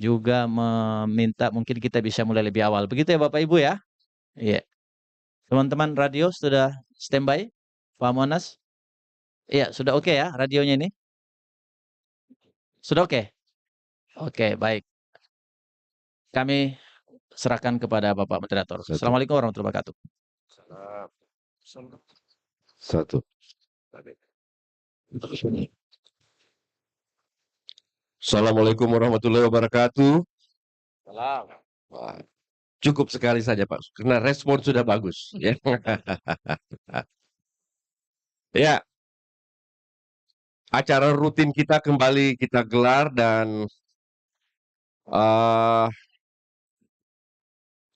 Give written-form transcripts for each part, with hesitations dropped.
juga meminta mungkin kita bisa mulai lebih awal. Begitu ya Bapak Ibu ya? Iya. Teman-teman radio sudah standby? Pak Monas? Iya, sudah oke ya radionya ini? Sudah oke? Oke, baik. Kami serahkan kepada Bapak Moderator. Satu. Assalamualaikum warahmatullahi wabarakatuh. Satu. Assalamualaikum warahmatullahi wabarakatuh. Salam. Wah, cukup sekali saja Pak, karena respon sudah bagus. Ya, ya, acara rutin kita kembali kita gelar dan eh,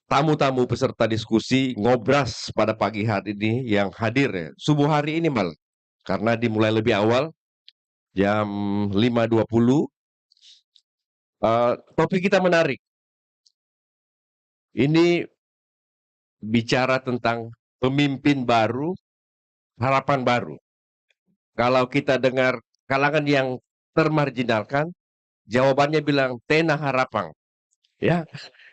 tamu-tamu peserta diskusi ngobras pada pagi hari ini yang hadir ya, subuh hari ini malah, karena dimulai lebih awal jam 5.20. Topik kita menarik. Ini bicara tentang pemimpin baru, harapan baru. Kalau kita dengar kalangan yang termarginalkan, jawabannya bilang tena harapang, ya,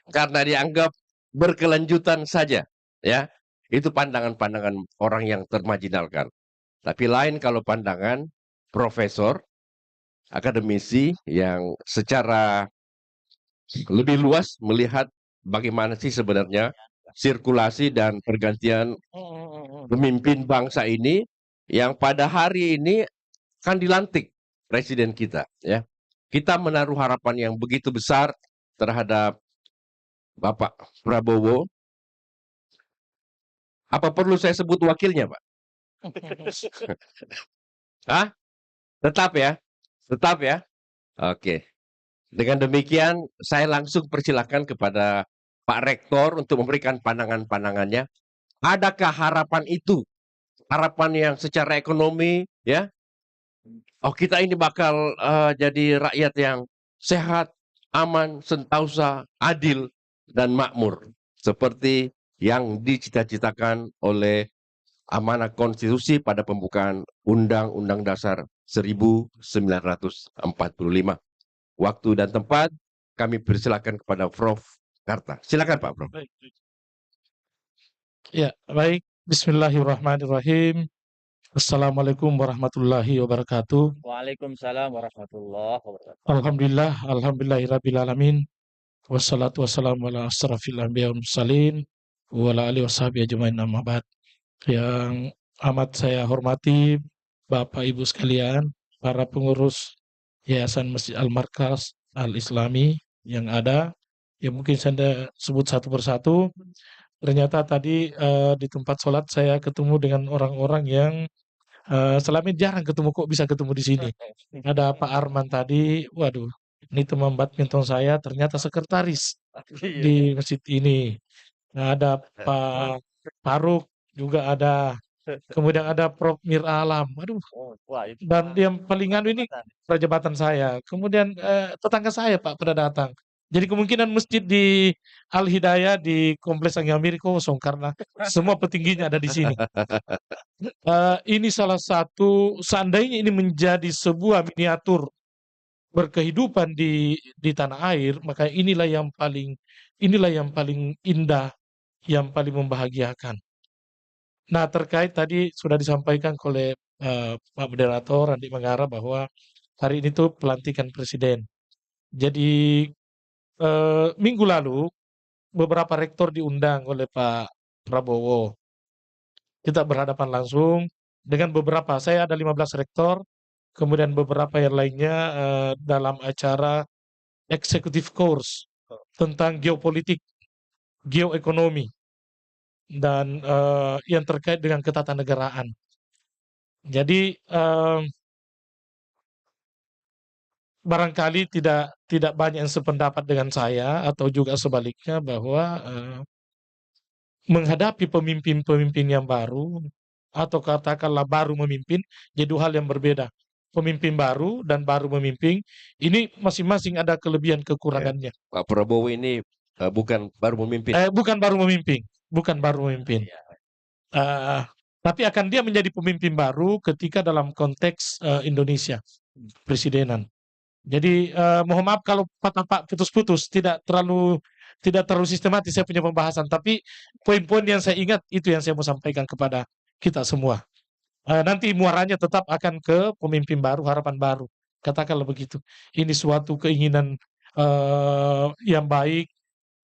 karena dianggap berkelanjutan saja, ya. Itu pandangan-pandangan orang yang termarginalkan. Tapi lain kalau pandangan profesor, akademisi yang secara lebih luas melihat bagaimana sih sebenarnya sirkulasi dan pergantian pemimpin bangsa ini yang pada hari ini kan dilantik presiden kita, ya. Kita menaruh harapan yang begitu besar terhadap Bapak Prabowo. Apa perlu saya sebut wakilnya, Pak? Hah? Tetap ya? Tetap ya? Oke. Dengan demikian, saya langsung persilakan kepada Pak Rektor untuk memberikan pandangan-pandangannya. Adakah harapan itu? Harapan yang secara ekonomi, ya? Oh, kita ini bakal jadi rakyat yang sehat, aman, sentausa, adil, dan makmur. Seperti yang dicita-citakan oleh amanah konstitusi pada pembukaan Undang-Undang Dasar 1945. Waktu dan tempat kami persilakan kepada Prof. Karta. Silakan Pak Prof. Ya, baik. Bismillahirrahmanirrahim. Assalamualaikum warahmatullahi wabarakatuh. Waalaikumsalam warahmatullahi wabarakatuh. Alhamdulillahirabbil alamin. Wassalatu wassalamu ala asrafil anbiya wal mursalin wa ala alihi washabihi ajmain amma ba'd. Yang amat saya hormati Bapak Ibu sekalian, para pengurus Yayasan Masjid Al-Markaz Al-Islami yang ada, yang mungkin saya sebut satu persatu. Ternyata tadi di tempat sholat saya ketemu dengan orang-orang yang selama ini jarang ketemu, kok bisa ketemu di sini. Ada Pak Arman tadi, waduh, ini teman badminton saya ternyata sekretaris di masjid ini. Nah, ada Pak Faruk juga ada. Kemudian ada Prof. Mir Alam, aduh, dan yang paling anu ini jabatan saya. Kemudian tetangga saya Pak pada datang. Jadi kemungkinan masjid di Al Hidayah di Kompleks Angin Amir kosong karena semua petingginya ada di sini. Ini salah satu, seandainya ini menjadi sebuah miniatur berkehidupan di tanah air, maka inilah yang paling indah, yang paling membahagiakan. Nah, terkait tadi sudah disampaikan oleh Pak Moderator Andi Mangara bahwa hari ini tuh pelantikan presiden. Jadi minggu lalu beberapa rektor diundang oleh Pak Prabowo. Kita berhadapan langsung dengan beberapa, saya ada 15 rektor, kemudian beberapa yang lainnya dalam acara executive course tentang geopolitik, geoekonomi, dan yang terkait dengan ketatanegaraan. Jadi barangkali tidak banyak yang sependapat dengan saya atau juga sebaliknya bahwa menghadapi pemimpin-pemimpin yang baru atau katakanlah baru memimpin, jadi dua hal yang berbeda. Pemimpin baru dan baru memimpin, ini masing-masing ada kelebihan kekurangannya. Pak Prabowo ini bukan baru memimpin. Bukan baru memimpin, bukan baru memimpin. Tapi akan dia menjadi pemimpin baru ketika dalam konteks Indonesia, presidenan. Jadi mohon maaf kalau Pak putus-putus, tidak terlalu sistematis saya punya pembahasan, tapi poin-poin yang saya ingat itu yang saya mau sampaikan kepada kita semua. Nanti muaranya tetap akan ke pemimpin baru, harapan baru. Katakanlah begitu. Ini suatu keinginan yang baik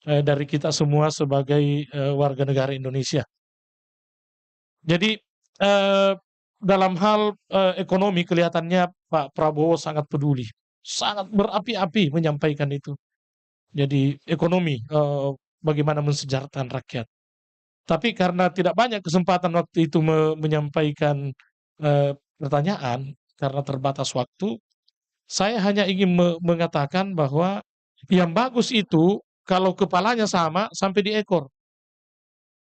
dari kita semua sebagai warga negara Indonesia. Jadi dalam hal ekonomi kelihatannya Pak Prabowo sangat peduli, sangat berapi-api menyampaikan itu. Jadi ekonomi bagaimana mensejahterakan rakyat. Tapi karena tidak banyak kesempatan waktu itu menyampaikan pertanyaan karena terbatas waktu, saya hanya ingin mengatakan bahwa yang bagus itu kalau kepalanya sama sampai di ekor.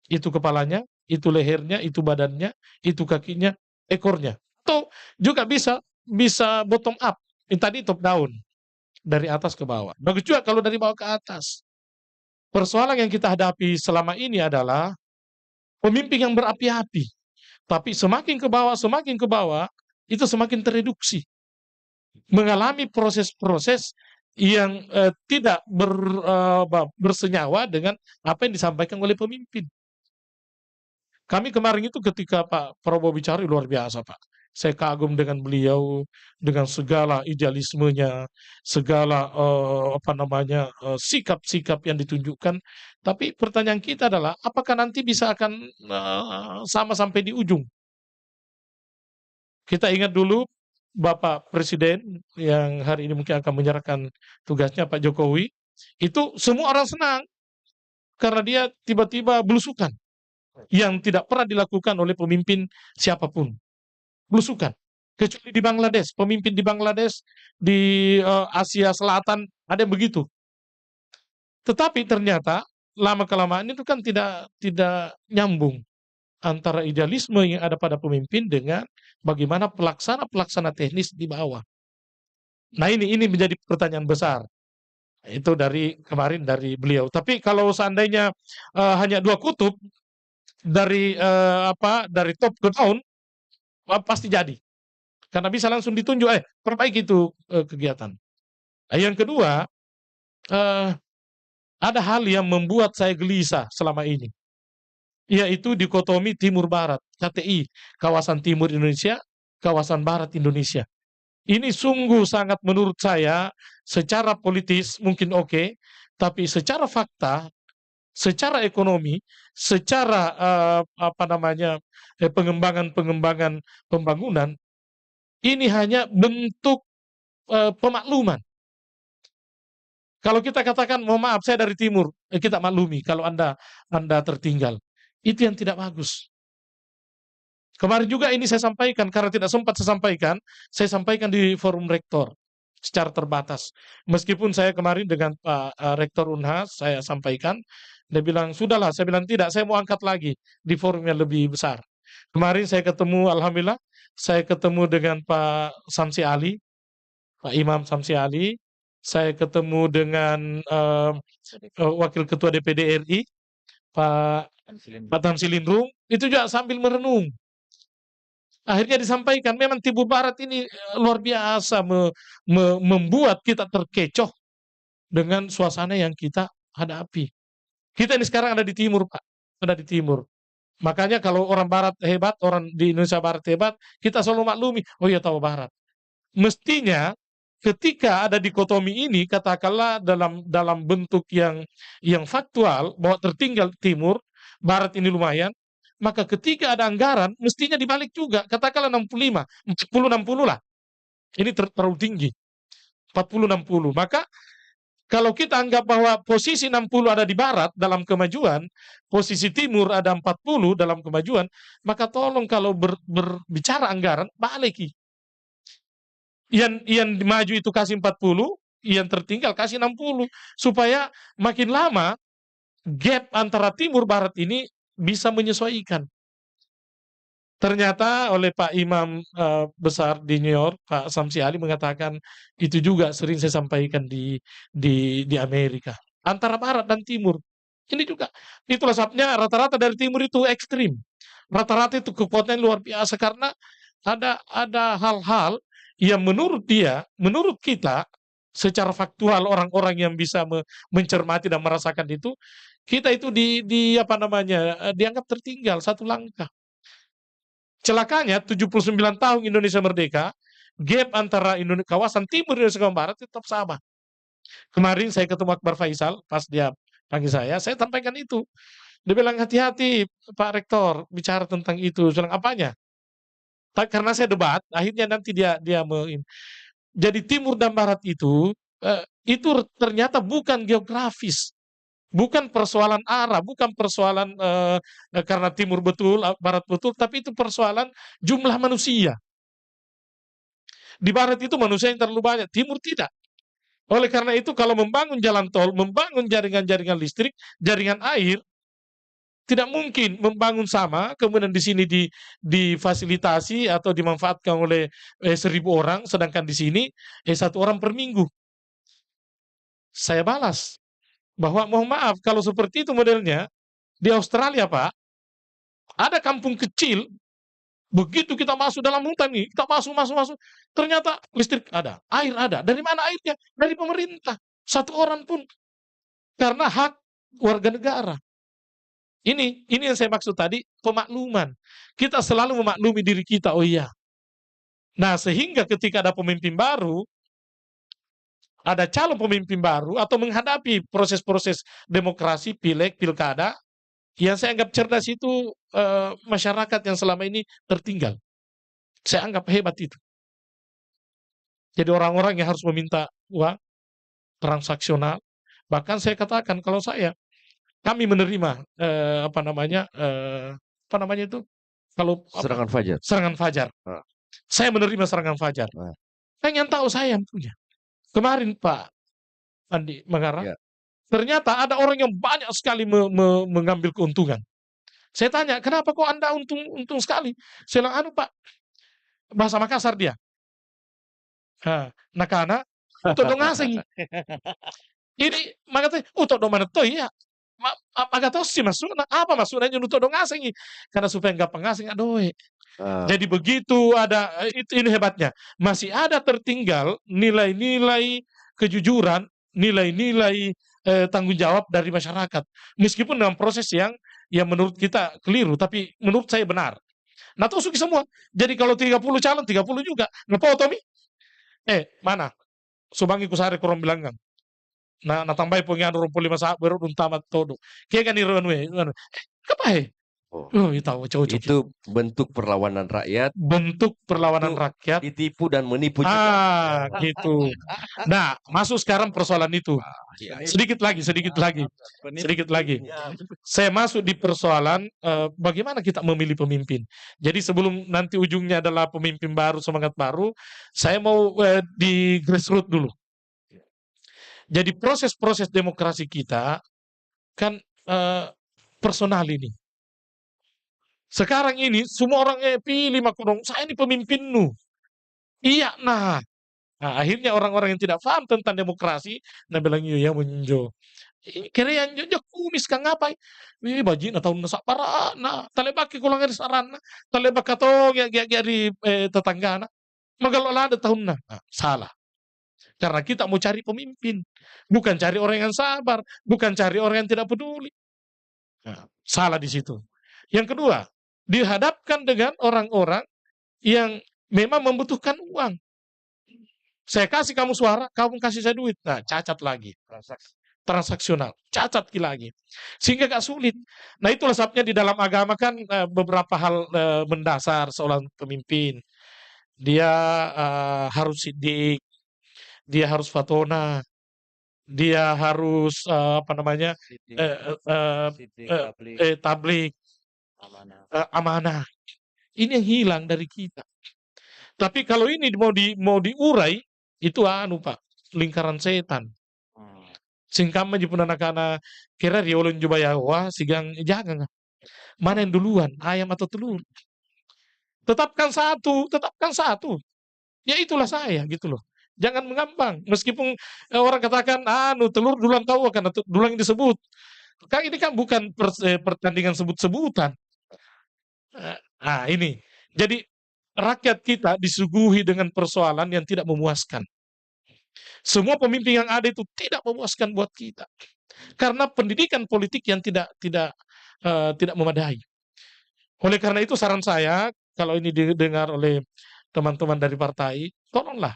Itu kepalanya, itu lehernya, itu badannya, itu kakinya, ekornya. Atau juga bisa bottom up. Ini tadi top down dari atas ke bawah. Bagus juga kalau dari bawah ke atas. Persoalan yang kita hadapi selama ini adalah pemimpin yang berapi-api. Tapi semakin ke bawah, itu semakin tereduksi. Mengalami proses-proses yang tidak bersenyawa dengan apa yang disampaikan oleh pemimpin. Kami kemarin itu ketika Pak Prabowo bicara luar biasa, Pak. Saya kagum dengan beliau, dengan segala idealismenya, segala sikap-sikap yang ditunjukkan. Tapi pertanyaan kita adalah, apakah nanti bisa akan sama sampai di ujung? Kita ingat dulu Bapak Presiden yang hari ini mungkin akan menyerahkan tugasnya, Pak Jokowi, itu semua orang senang karena dia tiba-tiba belusukan yang tidak pernah dilakukan oleh pemimpin siapapun. Belusukan. Kecuali di Bangladesh, pemimpin di Bangladesh, di Asia Selatan, ada yang begitu. Tetapi ternyata lama-kelamaan itu kan tidak nyambung antara idealisme yang ada pada pemimpin dengan bagaimana pelaksana teknis di bawah. Nah ini menjadi pertanyaan besar. Itu dari kemarin dari beliau. Tapi kalau seandainya hanya dua kutub dari top ke down, pasti jadi. Karena bisa langsung ditunjuk, perbaiki itu kegiatan. Yang kedua, ada hal yang membuat saya gelisah selama ini, yaitu dikotomi timur-barat, KTI, kawasan timur Indonesia, kawasan barat Indonesia. Ini sungguh sangat menurut saya, secara politis mungkin oke, tapi secara fakta, secara ekonomi, secara pengembangan pembangunan, ini hanya bentuk pemakluman. Kalau kita katakan, mohon maaf saya dari timur, kita maklumi kalau Anda tertinggal. Itu yang tidak bagus. Kemarin juga ini saya sampaikan, karena tidak sempat saya sampaikan di forum rektor secara terbatas. Meskipun saya kemarin dengan Pak Rektor Unhas, saya sampaikan, dia bilang, sudahlah, saya bilang tidak, saya mau angkat lagi di forum yang lebih besar. Kemarin saya ketemu, alhamdulillah, saya ketemu dengan Pak Samsi Ali, Pak Imam Samsi Ali, saya ketemu dengan Wakil Ketua DPD RI, Pak Tamsil Lindrung, itu juga sambil merenung. Akhirnya disampaikan, memang timur barat ini luar biasa membuat kita terkecoh dengan suasana yang kita hadapi. Kita ini sekarang ada di timur, Pak. Ada di timur. Makanya kalau orang barat hebat, orang di Indonesia barat hebat, kita selalu maklumi, oh iya tahu barat. Mestinya ketika ada dikotomi ini, katakanlah dalam bentuk yang faktual, bahwa tertinggal timur, barat ini lumayan, maka ketika ada anggaran, mestinya dibalik juga. Katakanlah 65, 40-60 lah. Ini terlalu tinggi. 40-60. Maka kalau kita anggap bahwa posisi 60 ada di barat dalam kemajuan, posisi timur ada 40 dalam kemajuan, maka tolong kalau berbicara anggaran, balik. Yang maju itu kasih 40, yang tertinggal kasih 60. Supaya makin lama, gap antara timur barat ini bisa menyesuaikan. Ternyata oleh Pak Imam besar di New York, Pak Samsi Ali mengatakan itu juga sering saya sampaikan di Amerika. Antara barat dan timur. Ini juga. Itulah sebabnya rata-rata dari timur itu ekstrim. Rata-rata itu kekuatan luar biasa karena ada hal-hal yang menurut kita secara faktual orang-orang yang bisa mencermati dan merasakan itu, kita itu apa namanya, dianggap tertinggal satu langkah. Celakanya 79 tahun Indonesia merdeka, gap antara kawasan timur Indonesia dan barat tetap sama. Kemarin saya ketemu Akbar Faisal, pas dia panggil saya sampaikan itu. Dia bilang, hati-hati Pak Rektor bicara tentang itu. Saya bilang, apanya? Karena saya debat, akhirnya nanti dia jadi timur dan barat itu ternyata bukan geografis, bukan persoalan arah, bukan persoalan karena timur betul, barat betul, tapi itu persoalan jumlah manusia. Di barat itu manusia yang terlalu banyak, timur tidak. Oleh karena itu kalau membangun jalan tol, membangun jaringan-jaringan listrik, jaringan air, tidak mungkin membangun sama, kemudian di sini difasilitasi atau dimanfaatkan oleh 1.000 orang, sedangkan di sini 1 orang per minggu. Saya balas bahwa mohon maaf, kalau seperti itu modelnya, di Australia Pak, ada kampung kecil, begitu kita masuk dalam hutan nih, kita masuk, ternyata listrik ada, air ada. Dari mana airnya? Dari pemerintah. 1 orang pun. Karena hak warga negara. Ini yang saya maksud tadi, pemakluman. Kita selalu memaklumi diri kita, oh iya. Nah, sehingga ketika ada pemimpin baru, ada calon pemimpin baru, atau menghadapi proses-proses demokrasi, pileg, pilkada, yang saya anggap cerdas itu masyarakat yang selama ini tertinggal. Saya anggap hebat itu. Jadi orang-orang yang harus meminta uang, transaksional. Bahkan saya katakan, kalau kami menerima apa namanya itu kalau Serangan fajar. serangan fajar. Saya menerima serangan fajar. Pengen tahu saya yang punya. Kemarin Pak Andi Mangara, ternyata ada orang yang banyak sekali mengambil keuntungan. Saya tanya, kenapa kok Anda untung sekali? Saya bilang, Pak, bahasa Makassar dia. Nakana, todong asing. Ini makanya, todong mana tuh ya? Agak tahu sih maksudnya apa maksudnya nuntut dong asing karena supaya nggak pengasing adoe. Jadi begitu ada ini hebatnya, masih ada tertinggal nilai-nilai kejujuran, nilai-nilai tanggung jawab dari masyarakat, meskipun dalam proses yang menurut kita keliru, tapi menurut saya benar. Nah tuh suki semua. Jadi kalau 30 calon 30 juga ngepoto mi. Mana? Subangi kusare kurang bilang kan. Na tambay po nga 25 sa pero dun tamat todo. Kaya ganiro we. Kapay. Cocok. Itu bentuk perlawanan rakyat. Bentuk perlawanan rakyat. Ditipu dan menipu juga. Gitu. Nah, masuk sekarang persoalan itu. Sedikit lagi. Saya masuk di persoalan bagaimana kita memilih pemimpin. Jadi sebelum nanti ujungnya adalah pemimpin baru, semangat baru, saya mau di grassroots dulu. Jadi proses-proses demokrasi kita kan personal ini. Sekarang ini semua orang pilih makurong, saya ini pemimpinmu. Iya, nah akhirnya orang-orang yang tidak paham tentang demokrasi, nah bilang iya menjo. Kira yang jojo kumis kang ngapai? Bajin atau nasak para, nah talebaki kulang dari sarana, talebak atau di tetanggana, magalola ada tahun nah salah. Karena kita mau cari pemimpin, bukan cari orang yang sabar, bukan cari orang yang tidak peduli. Nah, salah di situ. Yang kedua, dihadapkan dengan orang-orang yang memang membutuhkan uang. Saya kasih kamu suara, kamu kasih saya duit. Nah, cacat lagi. Transaksional, cacat lagi. Sehingga gak sulit. Nah, itulah sebabnya di dalam agama kan beberapa hal mendasar seorang pemimpin. Dia harus sidik, dia harus fatona, dia harus tablik, amanah. Ini yang hilang dari kita. Tapi kalau ini mau diurai, itu Pak, lingkaran setan. Singkam aja pun anak-anak kira riolun jubayawa sigang jangan. Mana yang duluan, ayam atau telur? Tetapkan satu. Ya itulah saya gitu loh. Jangan mengambang. Meskipun orang katakan, telur duluan tahu karena duluan yang disebut. Kan ini kan bukan pertandingan sebut-sebutan. Ini. Jadi rakyat kita disuguhi dengan persoalan yang tidak memuaskan. Semua pemimpin yang ada itu tidak memuaskan buat kita. Karena pendidikan politik yang tidak memadai. Oleh karena itu saran saya, kalau ini didengar oleh teman-teman dari partai, tolonglah.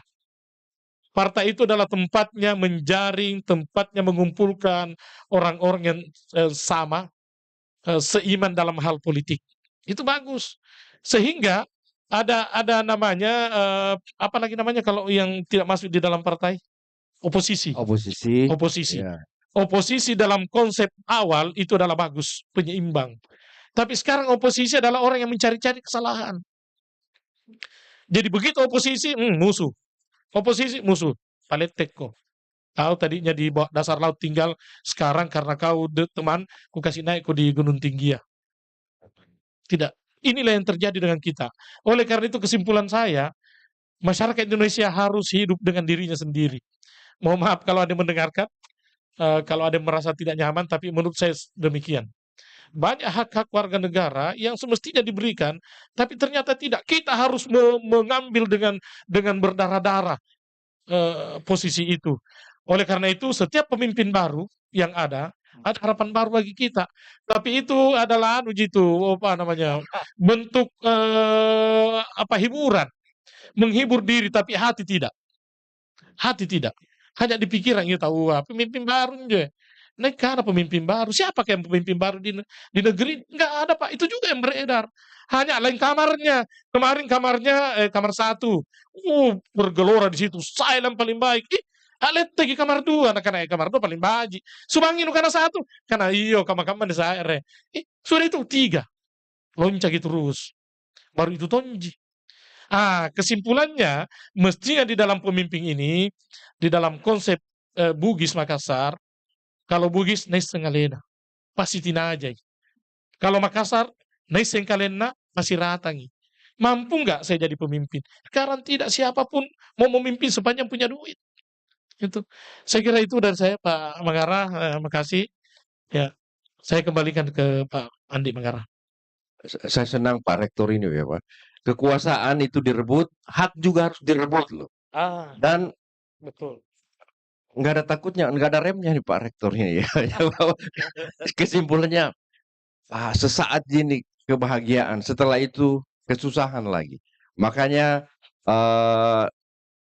Partai itu adalah tempatnya menjaring, tempatnya mengumpulkan orang-orang yang sama, seiman dalam hal politik. Itu bagus. Sehingga ada namanya, apa lagi namanya kalau yang tidak masuk di dalam partai? Oposisi. Oposisi, Oposisi. ya. Oposisi dalam konsep awal itu adalah bagus, penyeimbang. Tapi sekarang oposisi adalah orang yang mencari-cari kesalahan. Jadi begitu oposisi, musuh. Oposisi, musuh. Paletek kok. Kau tadinya di bawah dasar laut tinggal, sekarang karena kau teman, ku kasih naik kau di gunung tinggi ya. Tidak. Inilah yang terjadi dengan kita. Oleh karena itu kesimpulan saya, masyarakat Indonesia harus hidup dengan dirinya sendiri. Mohon maaf kalau ada yang mendengarkan, kalau ada yang merasa tidak nyaman, tapi menurut saya demikian. Banyak hak-hak warga negara yang semestinya diberikan, tapi ternyata tidak. Kita harus mengambil dengan berdarah-darah posisi itu. Oleh karena itu, setiap pemimpin baru yang ada harapan baru bagi kita. Tapi itu adalah apa namanya, bentuk hiburan, menghibur diri, tapi hati tidak. Hati tidak. Hanya di pikiran kita, wah pemimpin baru aja. Negara pemimpin baru. Siapa yang pemimpin baru di negeri? Enggak ada, Pak. Itu juga yang beredar. Hanya lain kamarnya. Kemarin kamarnya kamar 1. Bergelora di situ. Saya yang paling baik. Alet lagi kamar 2. Nah, karena kamar 2 paling baik. Subangin karena 1. Karena iyo kamar-kamar di saya. Sudah itu 3. Loncat gitu terus. Baru itu tonji. Kesimpulannya, mestinya di dalam pemimpin ini, di dalam konsep Bugis Makassar, kalau Bugis, nais sengalena, pasti tina aja. Kalau Makassar, nais sengkalena, masih ratangi. Mampu nggak saya jadi pemimpin? Sekarang tidak, siapapun mau memimpin sepanjang punya duit. Itu. Saya kira itu dari saya, Pak Manggara. Makasih. Ya, saya kembalikan ke Pak Andi Manggara. Saya senang Pak Rektor ini ya Pak. Kekuasaan itu direbut, hak juga harus direbut loh. Dan Betul. nggak ada takutnya, nggak ada remnya nih Pak Rektor ini ya. Kesimpulannya, sesaat ini kebahagiaan, setelah itu kesusahan lagi. Makanya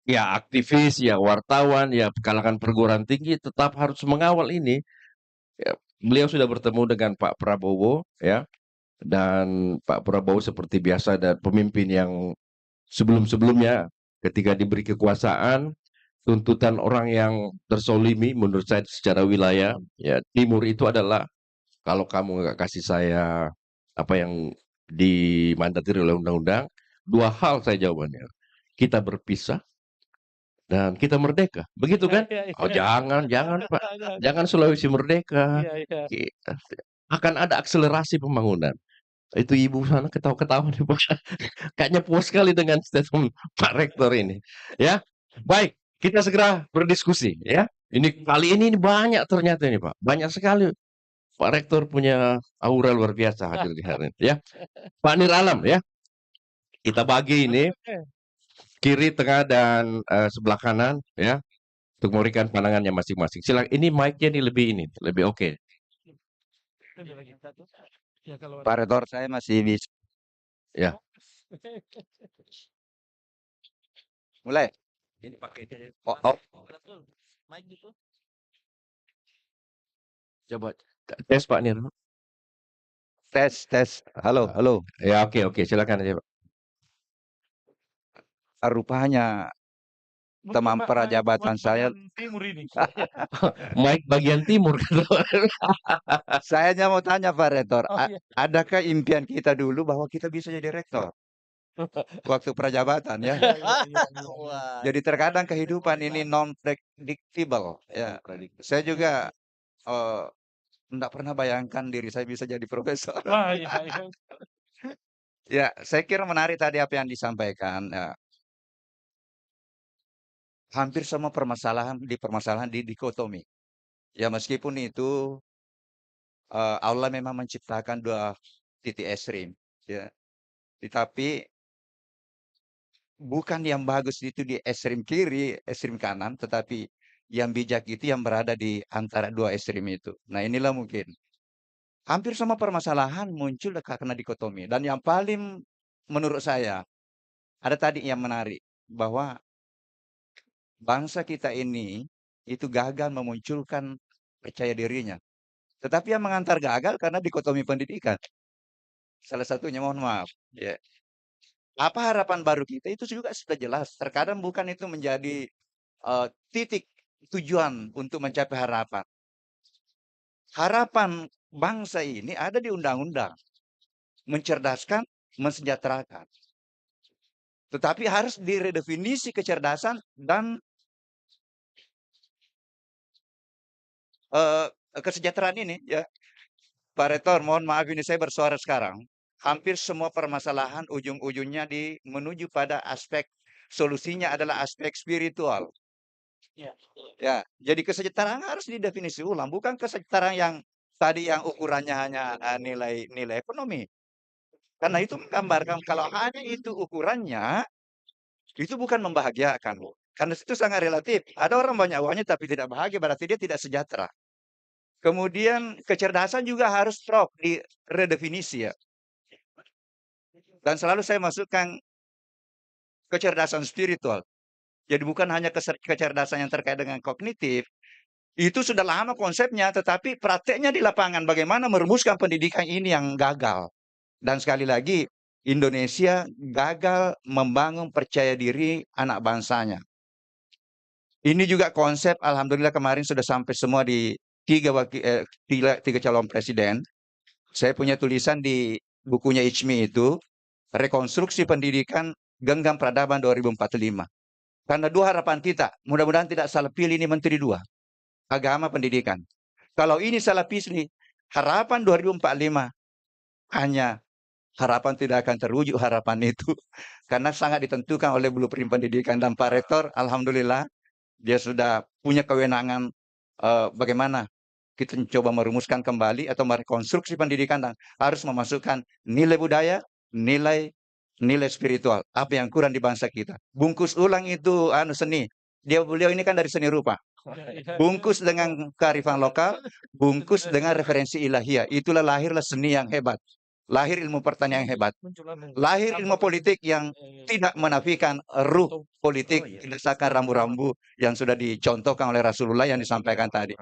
ya aktivis, ya wartawan, ya kalangan perguruan tinggi tetap harus mengawal ini. Ya, beliau sudah bertemu dengan Pak Prabowo, ya, dan Pak Prabowo seperti biasa dan pemimpin yang sebelum-sebelumnya ketika diberi kekuasaan, tuntutan orang yang tersolimi menurut saya secara wilayah, ya timur itu adalah kalau kamu nggak kasih saya apa yang dimandatkan oleh undang-undang, 2 hal saya jawabannya. Kita berpisah dan kita merdeka. Begitu kan? Oh jangan Pak. Jangan Sulawesi merdeka. Akan ada akselerasi pembangunan. Itu ibu sana ketawa-ketawa nih Pak. Kayaknya puas sekali dengan statement Pak Rektor ini. Ya, baik. Kita segera berdiskusi ya. Ini kali ini banyak ternyata ini Pak. Banyak sekali. Pak Rektor punya aura luar biasa hadir di hari ini ya. Pak Nir Alam ya. Kita bagi ini kiri, tengah dan sebelah kanan ya untuk memberikan pandangannya masing-masing. Silakan. Ini mic-nya lebih oke. Pak Rektor, saya masih bisa. Ya. Mulai. Ini pakai Coba tes Pak Nir. Tes. Halo. Ya oke silakan aja Pak. Rupanya teman prajabatan saya timur ini. Mic bagian timur. saya hanya mau tanya Pak Rektor, iya. adakah impian kita dulu bahwa kita bisa jadi rektor waktu prajabatan ya? Jadi terkadang kehidupan ini non predictable ya. Saya juga enggak pernah bayangkan diri saya bisa jadi profesor. Ya, saya kira menarik tadi apa yang disampaikan. Ya. Hampir semua permasalahan di dikotomi. Ya meskipun itu Allah memang menciptakan 2 titik ekstrim, ya. Tetapi bukan yang bagus itu di ekstrem kiri, ekstrem kanan, tetapi yang bijak itu yang berada di antara dua ekstrem itu. Nah, inilah mungkin hampir semua permasalahan muncul karena dikotomi. Dan yang paling menurut saya ada tadi yang menarik bahwa bangsa kita ini itu gagal memunculkan percaya dirinya. Tetapi yang mengantar gagal karena dikotomi pendidikan. Salah satunya, mohon maaf. Ya. Apa harapan baru kita itu juga sudah jelas. Terkadang bukan itu menjadi titik tujuan untuk mencapai harapan. Harapan bangsa ini ada di undang-undang. Mencerdaskan, mensejahterakan. Tetapi harus diredefinisi kecerdasan dan kesejahteraan ini, ya. Pak Rektor, mohon maaf ini saya bersuara sekarang. Hampir semua permasalahan ujung-ujungnya menuju pada aspek solusinya adalah aspek spiritual. Ya, jadi kesejahteraan harus didefinisi ulang, bukan kesejahteraan yang tadi yang ukurannya hanya nilai ekonomi. Karena itu menggambarkan kalau hanya itu ukurannya, itu bukan membahagiakan. Karena itu sangat relatif. Ada orang banyak uangnya tapi tidak bahagia, berarti dia tidak sejahtera. Kemudian kecerdasan juga harus diredefinisi, ya. Dan selalu saya masukkan kecerdasan spiritual. Jadi bukan hanya kecerdasan yang terkait dengan kognitif, itu sudah lama konsepnya, tetapi prakteknya di lapangan bagaimana merumuskan pendidikan ini yang gagal. Dan sekali lagi, Indonesia gagal membangun percaya diri anak bangsanya. Ini juga konsep, alhamdulillah kemarin sudah sampai semua di tiga calon presiden. Saya punya tulisan di bukunya Ijmi itu, rekonstruksi pendidikan genggam peradaban 2045. Karena dua harapan kita, mudah-mudahan tidak salah pilih ini menteri dua, agama pendidikan. Kalau ini salah pilih, harapan 2045 hanya harapan tidak akan terwujud harapan itu. Karena sangat ditentukan oleh blueprint pendidikan. Dan Pak Rektor, alhamdulillah, dia sudah punya kewenangan bagaimana kita mencoba merumuskan kembali atau merekonstruksi pendidikan dan harus memasukkan nilai budaya, nilai spiritual, apa yang kurang di bangsa kita. Bungkus ulang itu seni. Beliau ini kan dari seni rupa. Bungkus dengan kearifan lokal, bungkus dengan referensi ilahiyah. Itulah lahirlah seni yang hebat. Lahir ilmu pertanian yang hebat. Lahir ilmu politik yang tidak menafikan ruh politik berdasarkan rambu-rambu yang sudah dicontohkan oleh Rasulullah yang disampaikan tadi.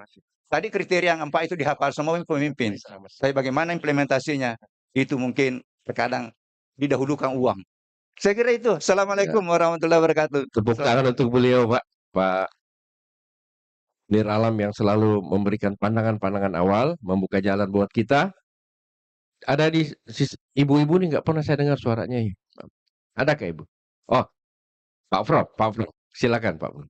Tadi kriteria yang 4 itu dihafal semua pemimpin. Tapi bagaimana implementasinya? Itu mungkin terkadang didahulukan uang. Saya kira itu. Assalamualaikum warahmatullahi wabarakatuh. Tepuk tangan untuk beliau, Pak Nir Alam yang selalu memberikan pandangan-pandangan awal, membuka jalan buat kita. Ada di ibu-ibu nih nggak pernah saya dengar suaranya ya. Ada kah ibu? Oh, Pak Prof, silakan Pak Prof.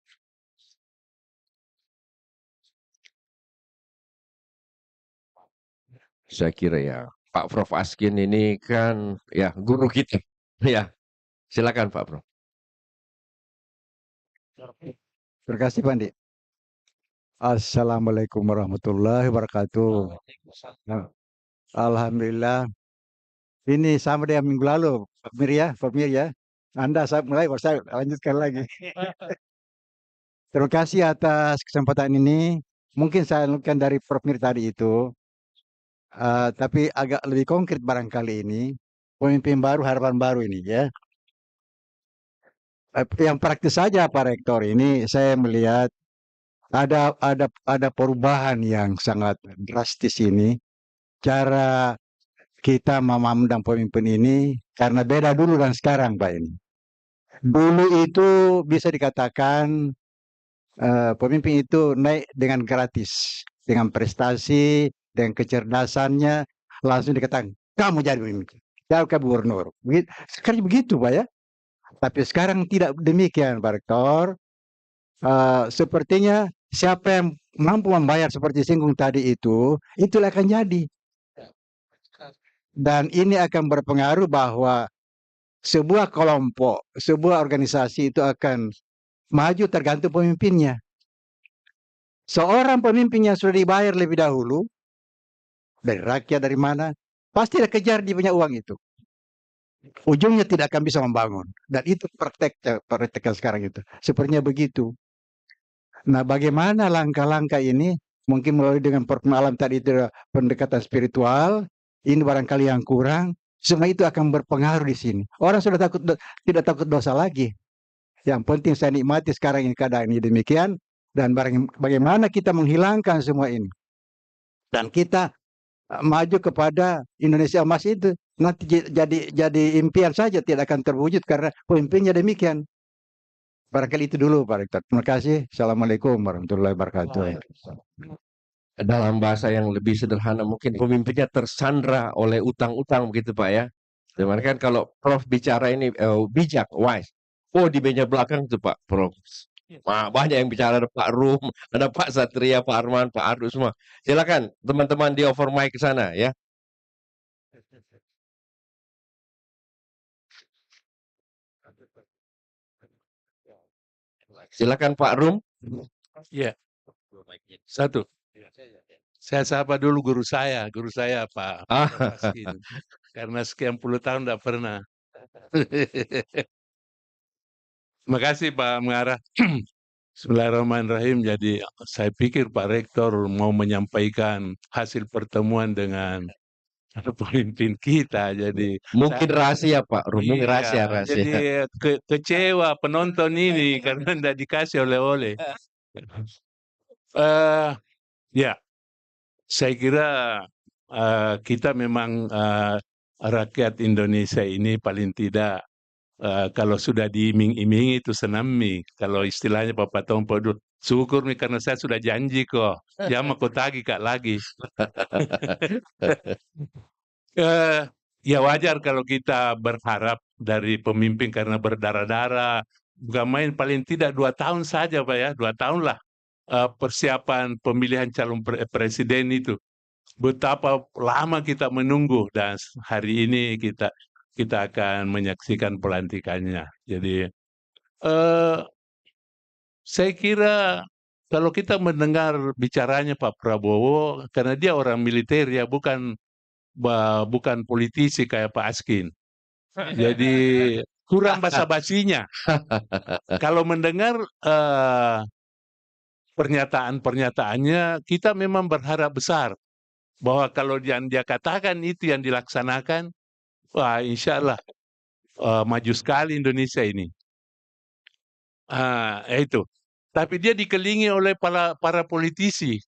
Saya kira ya Pak Prof Askin ini kan ya guru kita. Ya, silakan Pak Prof. Terima kasih Pak Andi. Assalamualaikum warahmatullahi wabarakatuh. Alhamdulillah. Ini sama dengan minggu lalu, Pak Mir ya. Anda saya mulai, saya lanjutkan lagi. Terima kasih atas kesempatan ini. Mungkin saya lanjutkan dari Prof Mir tadi itu, tapi agak lebih konkret barangkali ini. Pemimpin baru, harapan baru ini ya. Yang praktis saja Pak Rektor ini saya melihat ada perubahan yang sangat drastis ini. Cara kita memandang pemimpin ini karena beda dulu dan sekarang Pak ini. Dulu itu bisa dikatakan pemimpin itu naik dengan gratis, dengan prestasi, dengan kecerdasannya, langsung dikatakan kamu jadi pemimpin, jadi gubernur. Sekarang begitu Pak ya. Tapi sekarang tidak demikian Pak Rektor. Sepertinya siapa yang mampu membayar seperti singgung tadi itulah akan jadi. Dan ini akan berpengaruh bahwa sebuah kelompok, sebuah organisasi itu akan maju tergantung pemimpinnya. Seorang pemimpinnya sudah dibayar lebih dahulu, dari rakyat dari mana, pasti dia kejar dia punya uang itu. ujungnya tidak akan bisa membangun. Dan itu prakteknya sekarang itu. Sepertinya begitu. Nah, bagaimana langkah-langkah ini? Mungkin melalui dengan perkenalan tadi itu pendekatan spiritual, ini barangkali yang kurang. Semua itu akan berpengaruh di sini. Orang sudah tidak takut dosa lagi. Yang penting saya nikmati sekarang ini keadaan ini demikian, dan bagaimana kita menghilangkan semua ini. Dan kita maju kepada Indonesia emas itu. Nanti jadi impian saja, tidak akan terwujud karena pemimpinnya demikian. Barangkali itu dulu Pak Rektor. Terima kasih. Assalamualaikum warahmatullahi wabarakatuh. Dalam bahasa yang lebih sederhana mungkin pemimpinnya tersandra oleh utang-utang begitu Pak ya. Cuman kan kalau Prof bicara ini bijak, wise. Oh di meja belakang itu Pak Prof. Banyak yang bicara, ada Pak Rum, ada Pak Satria, Pak Arman, Pak Ardu semua. Silakan teman-teman di over mic ke sana ya. Silakan Pak Rum. Ya, satu. Saya sapa dulu guru saya Pak Paskin. Karena sekian puluh tahun tidak pernah. Terima kasih Pak Mengarah. Bismillahirrahmanirrahim. Jadi saya pikir Pak Rektor mau menyampaikan hasil pertemuan dengan pemimpin kita. Jadi Mungkin rahasia Pak Rum, mungkin iya, rahasia. jadi kecewa penonton ini karena tidak dikasih oleh-oleh. Ya, saya kira kita memang rakyat Indonesia ini paling tidak kalau sudah diiming-imingi itu senami. Kalau istilahnya Bapak Tompo dulu, syukur nih karena saya sudah janji kok, jangan kau tagih Kak lagi. Ya wajar kalau kita berharap dari pemimpin karena berdarah-darah, bukan main paling tidak 2 tahun saja Pak ya, 2 tahun lah persiapan pemilihan calon presiden itu. Betapa lama kita menunggu dan hari ini kita akan menyaksikan pelantikannya. Jadi saya kira kalau kita mendengar bicaranya Pak Prabowo, karena dia orang militer ya, bukan politisi kayak Pak Askin. Jadi kurang basa-basinya. Kalau mendengar pernyataan-pernyataannya, kita memang berharap besar bahwa kalau yang dia katakan itu yang dilaksanakan, wah insya Allah maju sekali Indonesia ini. Itu. Tapi dia dikelilingi oleh para politisi.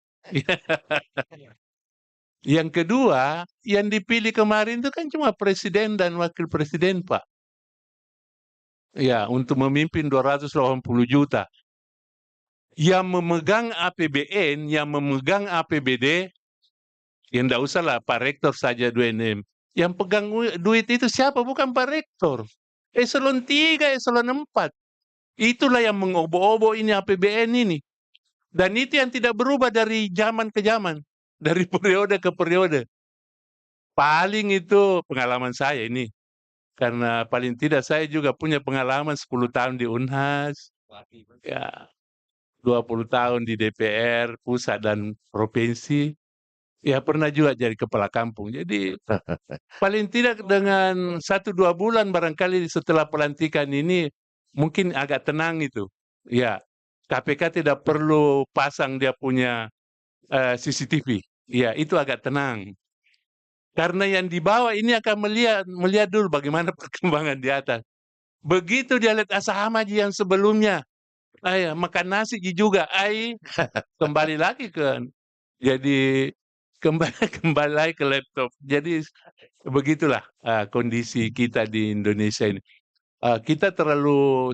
Yang kedua, yang dipilih kemarin itu kan cuma presiden dan wakil presiden, Pak. Ya, untuk memimpin 280 juta. Yang memegang APBN, yang memegang APBD, yang tidak usah lah Pak Rektor saja 2NM. Yang pegang duit itu siapa? Bukan Pak Rektor. Eselon 3, eselon 4. Itulah yang mengobo-obo ini APBN ini. Dan itu yang tidak berubah dari zaman ke zaman. Dari periode ke periode. Paling itu pengalaman saya ini. Karena paling tidak saya juga punya pengalaman 10 tahun di Unhas. Ya, 20 tahun di DPR, pusat dan provinsi. Ya pernah juga jadi kepala kampung. Jadi paling tidak dengan 1-2 bulan barangkali setelah pelantikan ini mungkin agak tenang itu. Ya, KPK tidak perlu pasang dia punya CCTV. Ya, itu agak tenang. Karena yang di bawah ini akan melihat dulu bagaimana perkembangan di atas. Begitu dia lihat Asahama yang sebelumnya, makan nasi juga, kembali lagi ke, jadi kembali lagi ke laptop. Jadi begitulah kondisi kita di Indonesia ini. Kita